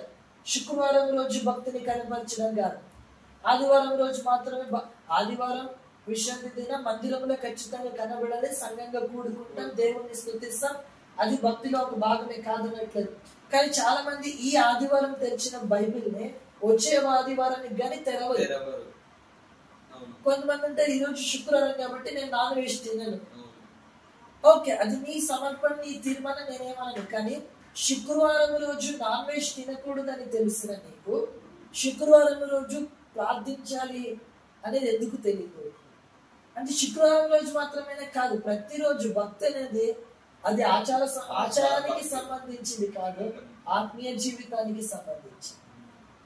శుక్రవారం రోజు భక్తిని కనపరచడం కాదు. ఆదివారం రోజు మాత్రమే ఆదివారం విశ్రాంతి దిన మందిరంలో ఖచ్చితంగా కనబడాలి, సంఘంగా కూడుకుంటాం, దేవుణ్ణి స్తుతిస్తాం, అది భక్తిలో ఒక భాగమే కాదనట్లేదు. కానీ చాలా మంది ఈ ఆదివారం తెరిచిన బైబిల్ని వచ్చే ఆదివారానికి గాని తెరవరు. కొంతమంది అంటే ఈరోజు శుక్రవారం కాబట్టి నేను నాన్ వెజ్ తినను. ఓకే, అది నీ సమర్పణ, నీ తీర్మానం, నేనేమనను. కానీ శుక్రవారం రోజు నాన్ వెజ్ తినకూడదని తెలిసిన నీకు శుక్రవారం రోజు ప్రార్థించాలి అనేది ఎందుకు తెలియదు? అంటే శుక్రవారం రోజు మాత్రమే కాదు, ప్రతిరోజు భక్తి అనేది అది ఆచారానికి సంబంధించింది కాదు, ఆత్మీయ జీవితానికి సంబంధించింది.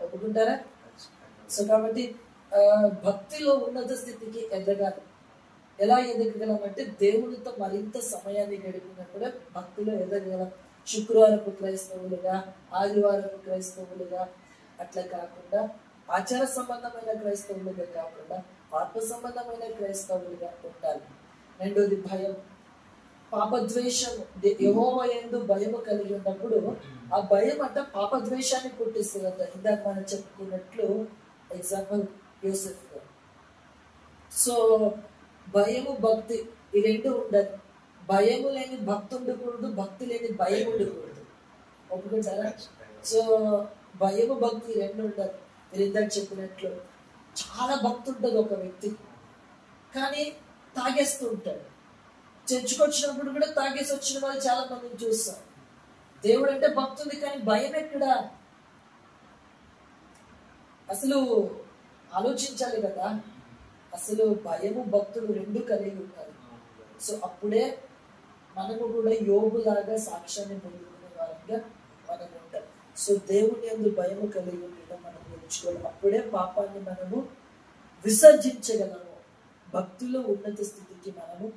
ఒప్పుకుంటారా? సో కాబట్టి భక్తిలో ఉన్నత స్థితికి ఎదగాలి. ఎలా ఎదగగలమంటే దేవునితో మరింత సమయాన్ని గడిపినప్పుడే భక్తిలో ఎదగగలం. శుక్రవారపు క్రైస్తవులుగా, ఆదివారపు క్రైస్తవులుగా అట్లా కాకుండా, ఆచార సంబంధమైన క్రైస్తవులుగా కాకుండా ఆత్మ సంబంధమైన క్రైస్తవులుగా ఉండాలి. రెండోది భయం, పాపద్వేషం. యెహోవా యందు భయము కలిగి ఉన్నప్పుడు ఆ భయం అంట పాపద్వేషాన్ని పుట్టిస్తుందంట. ఇందాక మనం చెప్పుకున్నట్లు ఎగ్జాంపుల్ యోసెఫ్. సో భయము భక్తి ఈ రెండు ఉండాలి. భయము లేని భక్తి ఉండకూడదు, భక్తి లేని భయం ఉండకూడదు. ఒప్పుకుంటారా? సో భయము భక్తి రెండు ఉండాలి. మీరు ఇందాక చెప్పినట్లు చాలా భక్తి ఉంటుంది ఒక వ్యక్తి, కానీ తాగేస్తూ ఉంటాడు. చర్చకొచ్చినప్పుడు కూడా తాగేసి వచ్చిన వాళ్ళు చాలా మందిని చూస్తాం. దేవుడు అంటే భక్తి ఉంది, కానీ భయం ఎక్కడా? అసలు ఆలోచించాలి కదా. అసలు భయము భక్తులు రెండు కలిగి ఉన్నారు. సో అప్పుడే మనము కూడా యోబులాగా సాక్ష్యాన్ని పొందుకునే వారంగా మనం ఉంటాం. సో దేవుని యందు భయము కలిగి ఉండడం మనం నేర్చుకోవాలి. అప్పుడే పాపాన్ని మనము విసర్జించగలము. భక్తిలో ఉన్నత స్థితికి మనము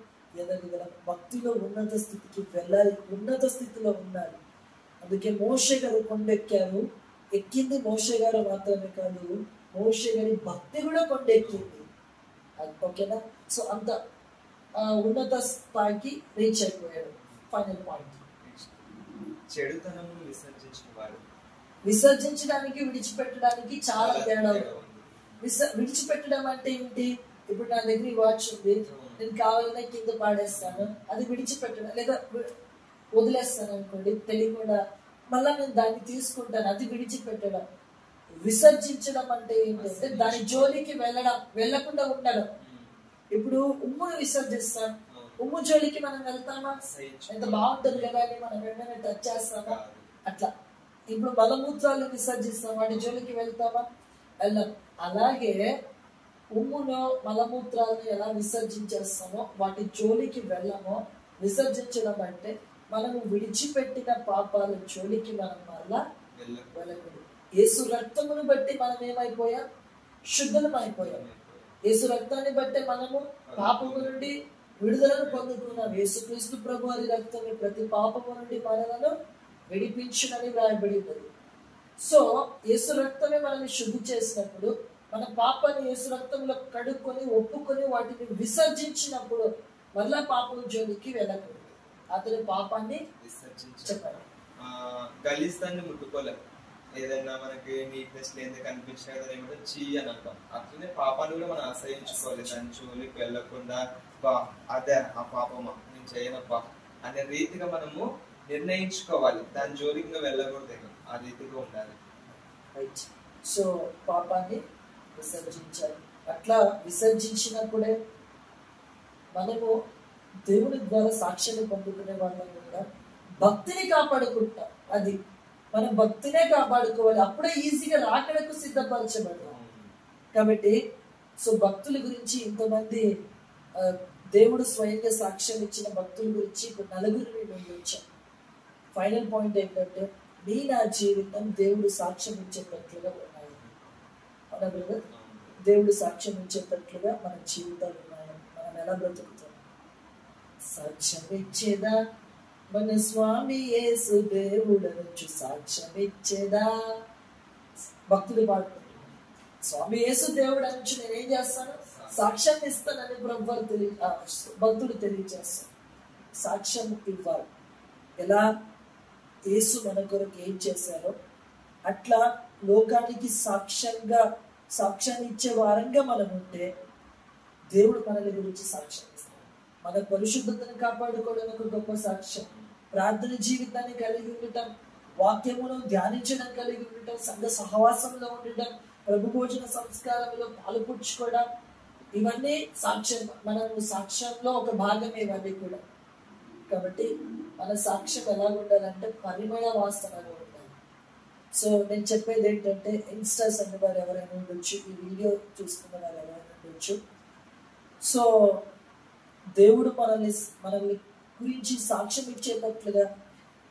ఎదగగలం. భక్తిలో ఉన్నత స్థితికి వెళ్ళాలి, ఉన్నత స్థితిలో ఉండాలి. అందుకే మోషే గారు కొండెక్కారు. ఎక్కింది మోషే గారు మాత్రమే కాదు, మోషే గారి భక్తి కూడా కొండెక్కింది. ఓకేనా? సో అంత ఉన్నత స్థాయికి రీచ్ అయిపోయాడు. ఫైనల్ పాయింట్, చెడుతనమును విసర్జించిన వాడు. విసర్జించడానికి విడిచిపెట్టడానికి చాలా తేడా. విడిచిపెట్టడం అంటే ఏంటి? ఇప్పుడు నా దగ్గర వాచ్ ఉంది, నేను కావాలనే కింద పాడేస్తాను, అది విడిచిపెట్టడం. లేదా వదిలేస్తాను అనుకోండి తెలియకుండా, మళ్ళా నేను దాన్ని తీసుకుంటాను, అది విడిచిపెట్టడం. విసర్జించడం అంటే ఏంటంటే దాని జోలికి వెళ్ళకుండా ఉండడం. ఇప్పుడు ఉమ్మును విసర్జిస్తాం, ఉమ్ము జోలికి మనం వెళ్తామా? ఎంత బాగుంటుంది కదా అని మనం ఏమైనా టచ్ చేస్తామా? అట్లా ఇప్పుడు మలమూత్రాలు విసర్జిస్తాం, వాటి జోలికి వెళ్తామా? వెళ్ళాం. అలాగే ఉమ్మును మలమూత్రాలను ఎలా విసర్జించేస్తామో వాటి జోలికి వెళ్ళమో. విసర్జించడం అంటే మనము విడిచిపెట్టిన పాపాల జోలికి మనం మరలా వెళ్ళకూడదు. యేసు రక్తమును బట్టి మనం ఏమైపోయాం? శుద్ధులం అయిపోయాం. యేసు రక్తాన్ని బట్టి మనము పాపము నుండి విడుదలను పొందుకున్నాం. యేసుక్రీస్తు ప్రభు వారి రక్తమే ప్రతి పాపము నుండి మనలను విడిపించునని వ్రాయబడి ఉన్నది. సో యేసు రక్తమే మనల్ని శుద్ధి చేసినప్పుడు, మన పాపాన్ని యేసు రక్తంలో కడుక్కొని ఒప్పుకొని వాటిని విసర్జించినప్పుడు మళ్ళా పాపం జోలికి వెళ్ళకూడదు. అతని పాపాన్ని చెప్పాలి. గలీస్తాన్ని ముట్టుకోలేదు. ఏదైనా మనకి నీట్నెస్ లేని కనిపించినా కదా ఏమంటే చీ అని అంటాం. అట్లనే పాపాన్ని కూడా మనం ఆశ్రయించుకోవాలి. దాని జోలికి వెళ్ళకుండా బా అదే ఆ పాపమా నేను చేయనబ్బా అనే రీతిగా మనము నిర్ణయించుకోవాలి. దాని జోలికి వెళ్ళకూడదు, ఆ రీతిగా ఉండాలి. రైట్. సో పాపాన్ని విసర్జించాలి. అట్లా విసర్జించినప్పుడే మనము దేవుని ద్వారా సాక్ష్యాన్ని పొందుకునే వాళ్ళని కూడా భక్తిని కాపాడుకుంటాం. అది మన భక్తినే కాపాడుకోవాలి. అప్పుడే ఈజీగా రాకడకు సిద్ధపరచబడతాం. కాబట్టి సో భక్తుల గురించి ఇంతమంది దేవుడు స్వయంగా సాక్ష్యం ఇచ్చిన భక్తుల గురించి ఇప్పుడు నలుగురిని మేము వచ్చాం. ఫైనల్ పాయింట్ ఏంటంటే నీ నా జీవితం దేవుడు సాక్ష్యం ఇచ్చేటట్లుగా ఉన్నాయి. మన బ్రదర్, దేవుడు సాక్ష్యం ఇచ్చేటట్లుగా మన జీవితాలు ఉన్నాయి. మనం ఎలా బ్రతుకుతాం? సాక్ష్యం ఇచ్చేదా మన స్వామి యేసు దేవుడనొచ్చు సాక్ష్యం ఇచ్చేదా. భక్తుడు పాడుకుంటున్నాడు, స్వామి యేసు దేవుడు అనొచ్చు నేనేం చేస్తాను? సాక్ష్యం ఇస్తానని భక్తుడు తెలియజేస్తాను. సాక్ష్యం ఇవ్వాలి. ఎలా యేసు మన కొరకు ఏం చేశారో అట్లా లోకానికి సాక్ష్యాన్ని ఇచ్చే వారంగా మనం ఉంటే దేవుడు మనల గురించి సాక్ష్యం ఇస్తాడు. మన పరిశుద్ధతను కాపాడుకోవడం ఒక గొప్ప సాక్ష్యం. ప్రార్థన జీవితాన్ని కలిగి ఉండటం, వాక్యమును ధ్యానించడం కలిగి ఉండటం, సంఘ సహవాసంలో ఉండటం, ప్రభు భోజన సంస్కారంలో పాల్పంచుకోవడం, ఇవన్నీ సాక్ష్యం. మనము సాక్ష్యంలో ఒక భాగమే ఇవన్నీ కూడా. కాబట్టి మన సాక్ష్యం ఎలా ఉండాలంటే పరిమళ వాసనగా ఉండాలి. సో నేను చెప్పేది ఏంటంటే యంగ్స్టర్స్ అనేవారు ఎవరైనా ఉండొచ్చు, ఈ వీడియో చూస్తున్న వారు ఎవరైనా ఉండొచ్చు. సో దేవుడు మనల్ని గురించి సాక్ష్యం ఇచ్చేటట్లుగా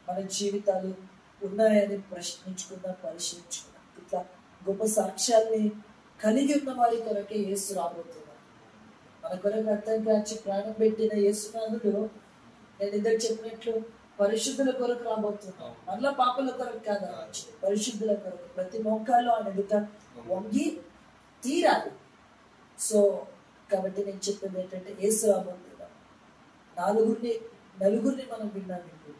మన జీవితాలు ఉన్నాయని ప్రశ్నించుకుందాం, పరిశీలించుకుందాం. ఇట్లా గొప్ప సాక్ష్యాన్ని కలిగి ఉన్న వారి కొరకే యేసు రాబోతున్నారు. మన కొరకు అర్థం కాచి ప్రాణం పెట్టిన యేసునాథుడు నేను ఇద్దరు చెప్పినట్లు పరిశుద్ధుల కొరకు రాబోతున్నాను. మళ్ళా పాపల కొరకు కాదు, పరిశుద్ధుల కొరకు. ప్రతి మోకాల్లో ఆయన ఎదుట వంగి తీరాలి. సో కాబట్టి నేను చెప్పేది ఏంటంటే యేసు రాబోతున్నాం. నలుగురిని మనం విన్నాం ఇప్పుడు.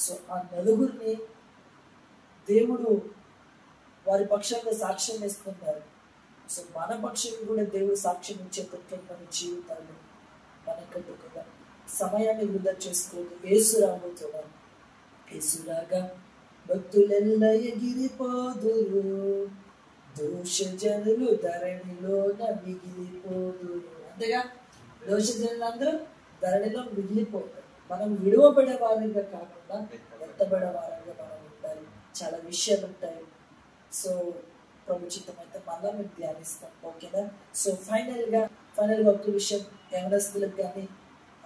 సో ఆ నలుగురిని దేవుడు వారి పక్షంగా సాక్ష్యం ఇస్తున్నారు. సో మన పక్షంగా కూడా దేవుడు సాక్ష్యం ఇచ్చేటట్లు మన జీవితాలు మనం కట్టుకుందాం. సమయాన్ని వృధా చేసుకోవద్దు. యేసు రాబోతున్నాం. యేసులాగా భక్తులెల్ల ఎగిరిపోదురు, దోష జనులు ధరణిలోన మిగిలిపోదురు. అంతేగా, దోష జనులందరూ ధరణిలో మిగిలిపోతారు. మనం విడువబడే వారంగా కాకుండా ఎత్తబడే వారంగా మనం ఉండాలి. చాలా విషయాలు ఉంటాయి. సో ప్రభుత్వం అయితే మళ్ళా మేము ధ్యానిస్తాం. ఓకేనా? సో ఫైనల్ గా ఒక విషయం యవనస్తులకు కానీ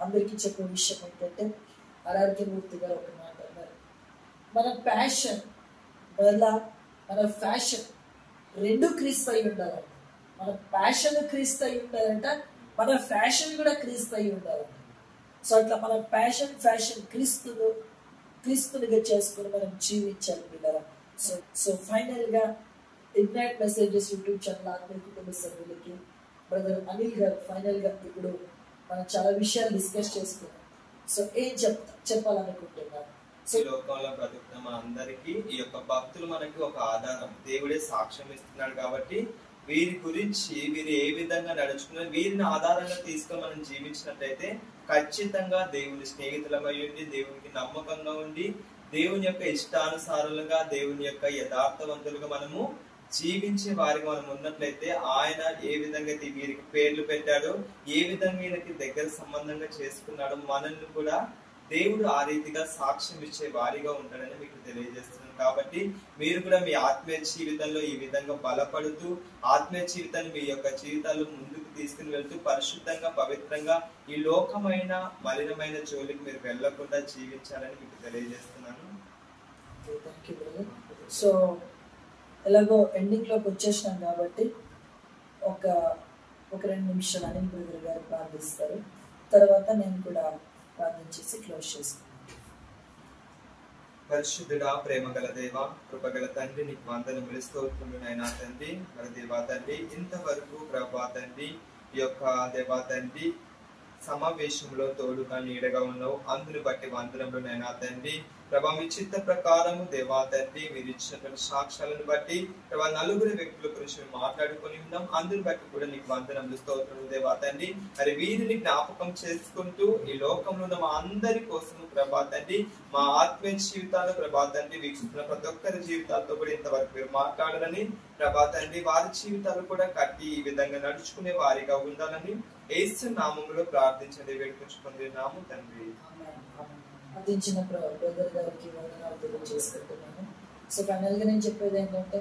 అందరికీ చెప్పే విషయం ఏంటంటే ఆర్ఆర్కే మూర్తి గారు ఒక మాట అన్నారు, మన ప్యాషన్ మన ఫ్యాషన్ రెండు క్రీస్తు అయి ఉండాలంట. మన ప్యాషన్ క్రీస్తు అయి ఉండాలంట, మన ఫ్యాషన్ కూడా క్రీస్తు అయి ఉండాలంట. సో అట్లా మన ఫ్యాషన్ క్రీస్తునిగా చేసుకుని మనం జీవించాలి పిల్లరా. సో ఫైనల్ గా ఇగ్నైట్ మెసేజెస్ యూట్యూబ్ ఛానల్ ఆత్మీయ కుటుంబ సభ్యులకి బ్రదర్ అనిల్ గారు ఫైనల్ గా ఇప్పుడు మనం చాలా విషయాలు డిస్కస్ చేసుకున్నాం. సో ఏం చెప్పాలనుకుంటున్నారు? ఈ లోకంలో బ్రతుకుతున్న అందరికీ ఈ యొక్క భక్తులు మనకి ఒక ఆధారం. దేవుడే సాక్ష్యం ఇస్తున్నాడు కాబట్టి వీరి గురించి వీరు ఏ విధంగా నడుచుకున్నారు, వీరిని ఆధారంగా తీసుకొని మనం జీవించినట్లయితే ఖచ్చితంగా దేవుని స్నేహితులమై ఉండి, దేవునికి నమ్మకంగా ఉండి, దేవుని యొక్క ఇష్టానుసారులుగా, దేవుని యొక్క యథార్థవంతులుగా మనము జీవించే వారికి మనం ఉన్నట్లయితే ఆయన ఏ విధంగా వీరికి పేర్లు పెట్టాడో, ఏ విధంగా వీరికి దగ్గర సంబంధంగా చేసుకున్నాడో మనల్ని కూడా దేవుడు ఆ రీతిగా సాక్ష్యం ఇచ్చే వారిగా ఉంటాడని మీకు తెలియజేస్తున్నాను. కాబట్టి మీరు కూడా మీ ఆత్మీయ జీవితంలో ఈ విధంగా బలపడుతూ ఆత్మీయ జీవితాన్ని మీ యొక్క జీవితాల్లో ముందుకు తీసుకుని వెళ్తూ పరిశుద్ధంగా పవిత్రంగా ఈ లోకమైన మలినమైన జోలికి మీరు వెళ్లకుండా జీవించాలని మీకు తెలియజేస్తున్నాను. సో ఎలాగో ఎండింగ్ లోకి వచ్చేసినాం కాబట్టి ఒక 2 నిమిషాలు అనిల్ బ్రదర్ గారు ప్రార్థిస్తారు. తర్వాత నేను కూడా ప్రార్థన చేసి క్లోజ్ చేసుకున్నాను. పరిశుద్ధుడా, ప్రేమ గల దేవ, కృపగల తండ్రి, నీకు వందనములు స్తోత్రములు నైనా తండ్రి. మరి దేవా తండ్రి, ఇంతవరకు ప్రభా తండ్రి ఈ యొక్క దేవా తండ్రి సమావేశంలో తోడుగా నీడగా ఉన్నావు. అందుని బట్టి వందనములు నైనా తండ్రి. ప్రభా మీ చిత్త ప్రకారము దేవా తండ్రి మీరు ఇచ్చినటువంటి సాక్ష్యాలను బట్టి ప్రభా నలుగురు వ్యక్తుల గురించి మేము మాట్లాడుకొని ఉన్నాం. అందుని బట్టి కూడా నీకు వందనములు స్తోత్రములు దేవా తండ్రి. మరి వీరిని జ్ఞాపకం చేసుకుంటూ ఈ లోకంలో ఉన్న మా అందరి కోసం ప్రభా తండ్రి మా ఆత్మీయ జీవితాలు ప్రభా తండ్రి వీక్షిస్తున్న ప్రతి ఒక్కరి జీవితాలతో కూడా ఇంతవరకు మీరు మాట్లాడాలని ప్రభా తండ్రి వారి జీవితాలు కూడా కట్టి ఈ విధంగా నడుచుకునే వారిగా ఉండాలని యేసు నామములో ప్రార్థించండి, వేడుకొంచుకుంటున్నాము తండ్రి. అందించిన బ్రదర్ గారికి వందనాలు తెలియజేసుకుంటున్నాను. సో ఫైనల్ గా నేను చెప్పేది ఏంటంటే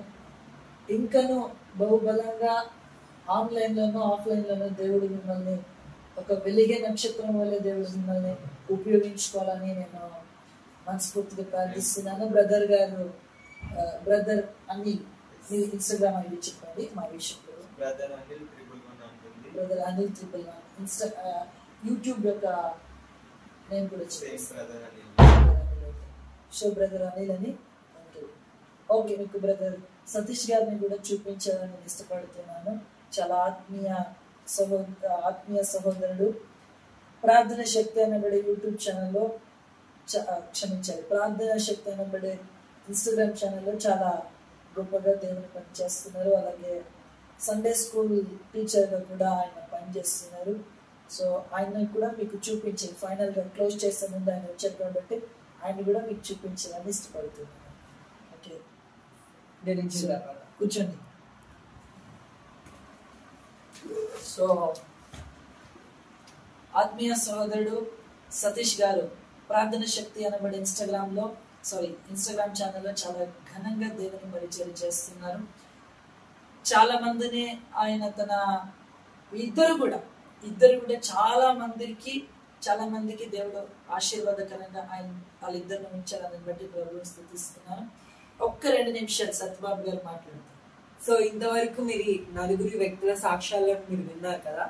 ఇంకను బహుబలంగా ఆన్లైన్ లోనో ఆఫ్లైన్ లోనో దేవుడు మిమ్మల్ని ఒక వెలిగే నక్షత్రం వల్ల దేవుడు మిమ్మల్ని ఉపయోగించుకోవాలని నేను మనస్ఫూర్తిగా ప్రార్థిస్తున్నాను. బ్రదర్ గారు బ్రదర్ అనిల్ మీ ఇన్స్టాగ్రామ్ ఐడి చెప్పండి. మా విషయంలో బ్రదర్ అనిల్ 111 యూట్యూబ్ యొక్క నేను కూడా సో బ్రదర్ అనిల్ అని ఉంటుంది. ఓకే, మీకు బ్రదర్ సతీష్ గారిని కూడా చూపించాలని నేను ఇష్టపడుతున్నాను. చాలా ఆత్మీయ సహోదరుడు. ప్రార్థన శక్తి అనబడే యూట్యూబ్ ఛానల్లో క్షమించాలి ప్రార్థన శక్తి అనబడే ఇన్స్టాగ్రామ్ ఛానల్లో చాలా గొప్పగా దేవుని పనిచేస్తున్నారు. అలాగే సండే స్కూల్ టీచర్గా కూడా ఆయన పనిచేస్తున్నారు. సో ఆయన కూడా మీకు చూపించాలి. ఫైనల్ గా క్లోజ్ చేసే ముందు ఆయన వచ్చారు కాబట్టి ఆయన కూడా మీకు చూపించాలని ఇష్టపడుతున్నాను. ఓకే, కూర్చోండి. సో ఆత్మీయ సహోదరుడు సతీష్ గారు ప్రార్థన శక్తి అనబడే ఇన్స్టాగ్రామ్ ఛానల్లో చాలా ఘనంగా దేవుని పరిచయం చేస్తున్నారు. చాలా మందిని ఆయన ఇద్దరు కూడా చాలా మందికి దేవుడు ఆశీర్వాదకరంగా ఆయన వాళ్ళిద్దరిని ఉంచాలని బట్టి ప్రభువుని స్తుతిస్తున్నాను. 2 నిమిషాలు సత్యబాబు గారు మాట్లాడతారు. సో ఇంతవరకు మీరు నలుగురు వ్యక్తుల సాక్ష్యాలను మీరు విన్నారు కదా.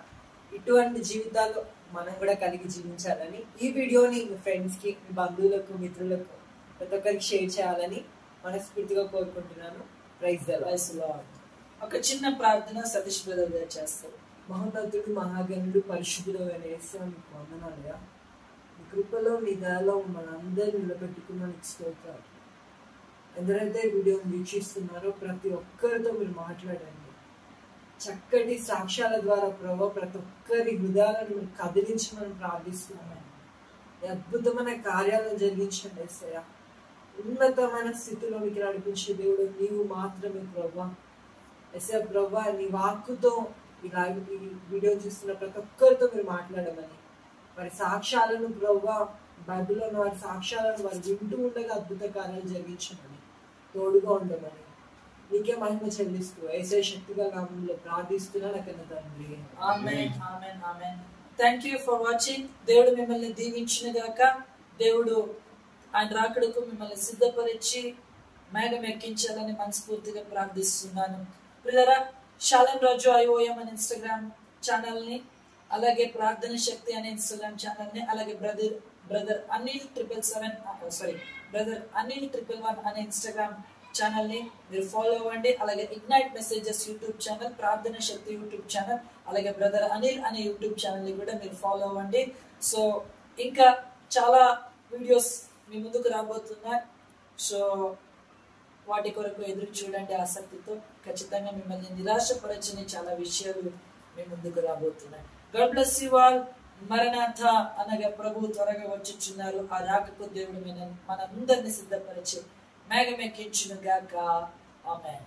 ఇటువంటి జీవితాలు మనం కూడా కలిగి జీవించాలని ఈ వీడియోని మీ ఫ్రెండ్స్ కి, మీ బంధువులకు, మిత్రులకు ప్రతి ఒక్కరికి షేర్ చేయాలని మనస్ఫూర్తిగా కోరుకుంటున్నాను. Praise the lord. ఒక చిన్న ప్రార్థన సతీష్ బ్రదర్ గారు చేస్తారు. మహోన్నతుడు, మహాగణుడు, పరిశుద్ధుడు వేసిన మీకు వందనాలుగా. మీ కృపలో, మీ దయలో మనందరినీ నిలబెట్టుకున్న మీకు స్తోత్రాలు. ఎందరైతే వీడియోని వీక్షిస్తున్నారో ప్రతి ఒక్కరితో మీరు మాట్లాడండి. చక్కటి సాక్ష్యాల ద్వారా ప్రభావ ప్రతి ఒక్కరి హృదయాలను మీరు కదిలించమని ప్రార్థిస్తున్నాను. అద్భుతమైన కార్యాలను జరిగించండి యేసయ్య. ఉన్నతమైన స్థితిలో మీకు నడిపించే దేవుడు నీవు మాత్రమే ప్రభా. యేసయ్య ప్రభా, నీ వాక్కుతో ఈ వీడియో చూస్తున్న ప్రతి ఒక్కరితో మీరు మాట్లాడమని, వారి సాక్ష్యాలను ప్రభా బైబిల్లో ఉన్న వారి సాక్ష్యాలను వారు వింటూ ఉండగా అద్భుత కార్యాలు జరిగించమని, తోడుగా ఉండమని నీకే మహిమ చెల్లిస్తూ యేసయ్య శక్తిగా నామములో ప్రార్థిస్తున్నాను కన్నా తండ్రి. Amen, amen, amen. Thank you for watching. దేవుడు మిమ్మల్ని దీవించిన గాక. దేవుడు ఆయన రాకడకు మిమ్మల్ని సిద్ధపరిచి మేఘం ఎక్కించాలని మనస్ఫూర్తిగా ప్రార్థిస్తున్నాను. ప్రియులారా, షాలం రాజు IOM అనే ఇన్స్టాగ్రామ్ ఛానల్ ని, అలాగే ప్రార్థన శక్తి అనే ఇన్స్టాగ్రామ్ ఛానల్ ని, అలాగే బ్రదర్ అనిల్ 111 అనే ఇన్స్టాగ్రామ్ ఛానల్ ని మీరు ఫాలో అవ్వండి. అలాగే ఇగ్నైట్ మెసేజెస్ యూట్యూబ్ ఛానల్, ప్రార్థన శక్తి యూట్యూబ్ ఛానల్, అలాగే బ్రదర్ అనిల్ అనే యూట్యూబ్ ఛానల్ ని కూడా మీరు ఫాలో అవ్వండి. సో ఇంకా చాలా వీడియోస్ మీ ముందుకు రాబోతున్నాయి. సో వాటి కొరకు ఎదురు చూడండి ఆసక్తితో. ఖచ్చితంగా మిమ్మల్ని నిరాశపరచని చాలా విషయాలు మీ ముందుకు రాబోతున్నాయి. God bless you all. మరణాథ అనగా ప్రభు త్వరగా వచ్చుచున్నారు. ఆ రాకకు దేవుడు మనందరినీ సిద్ధపరిచి మేఘం ఎక్కించును గాక. ఆమేన్.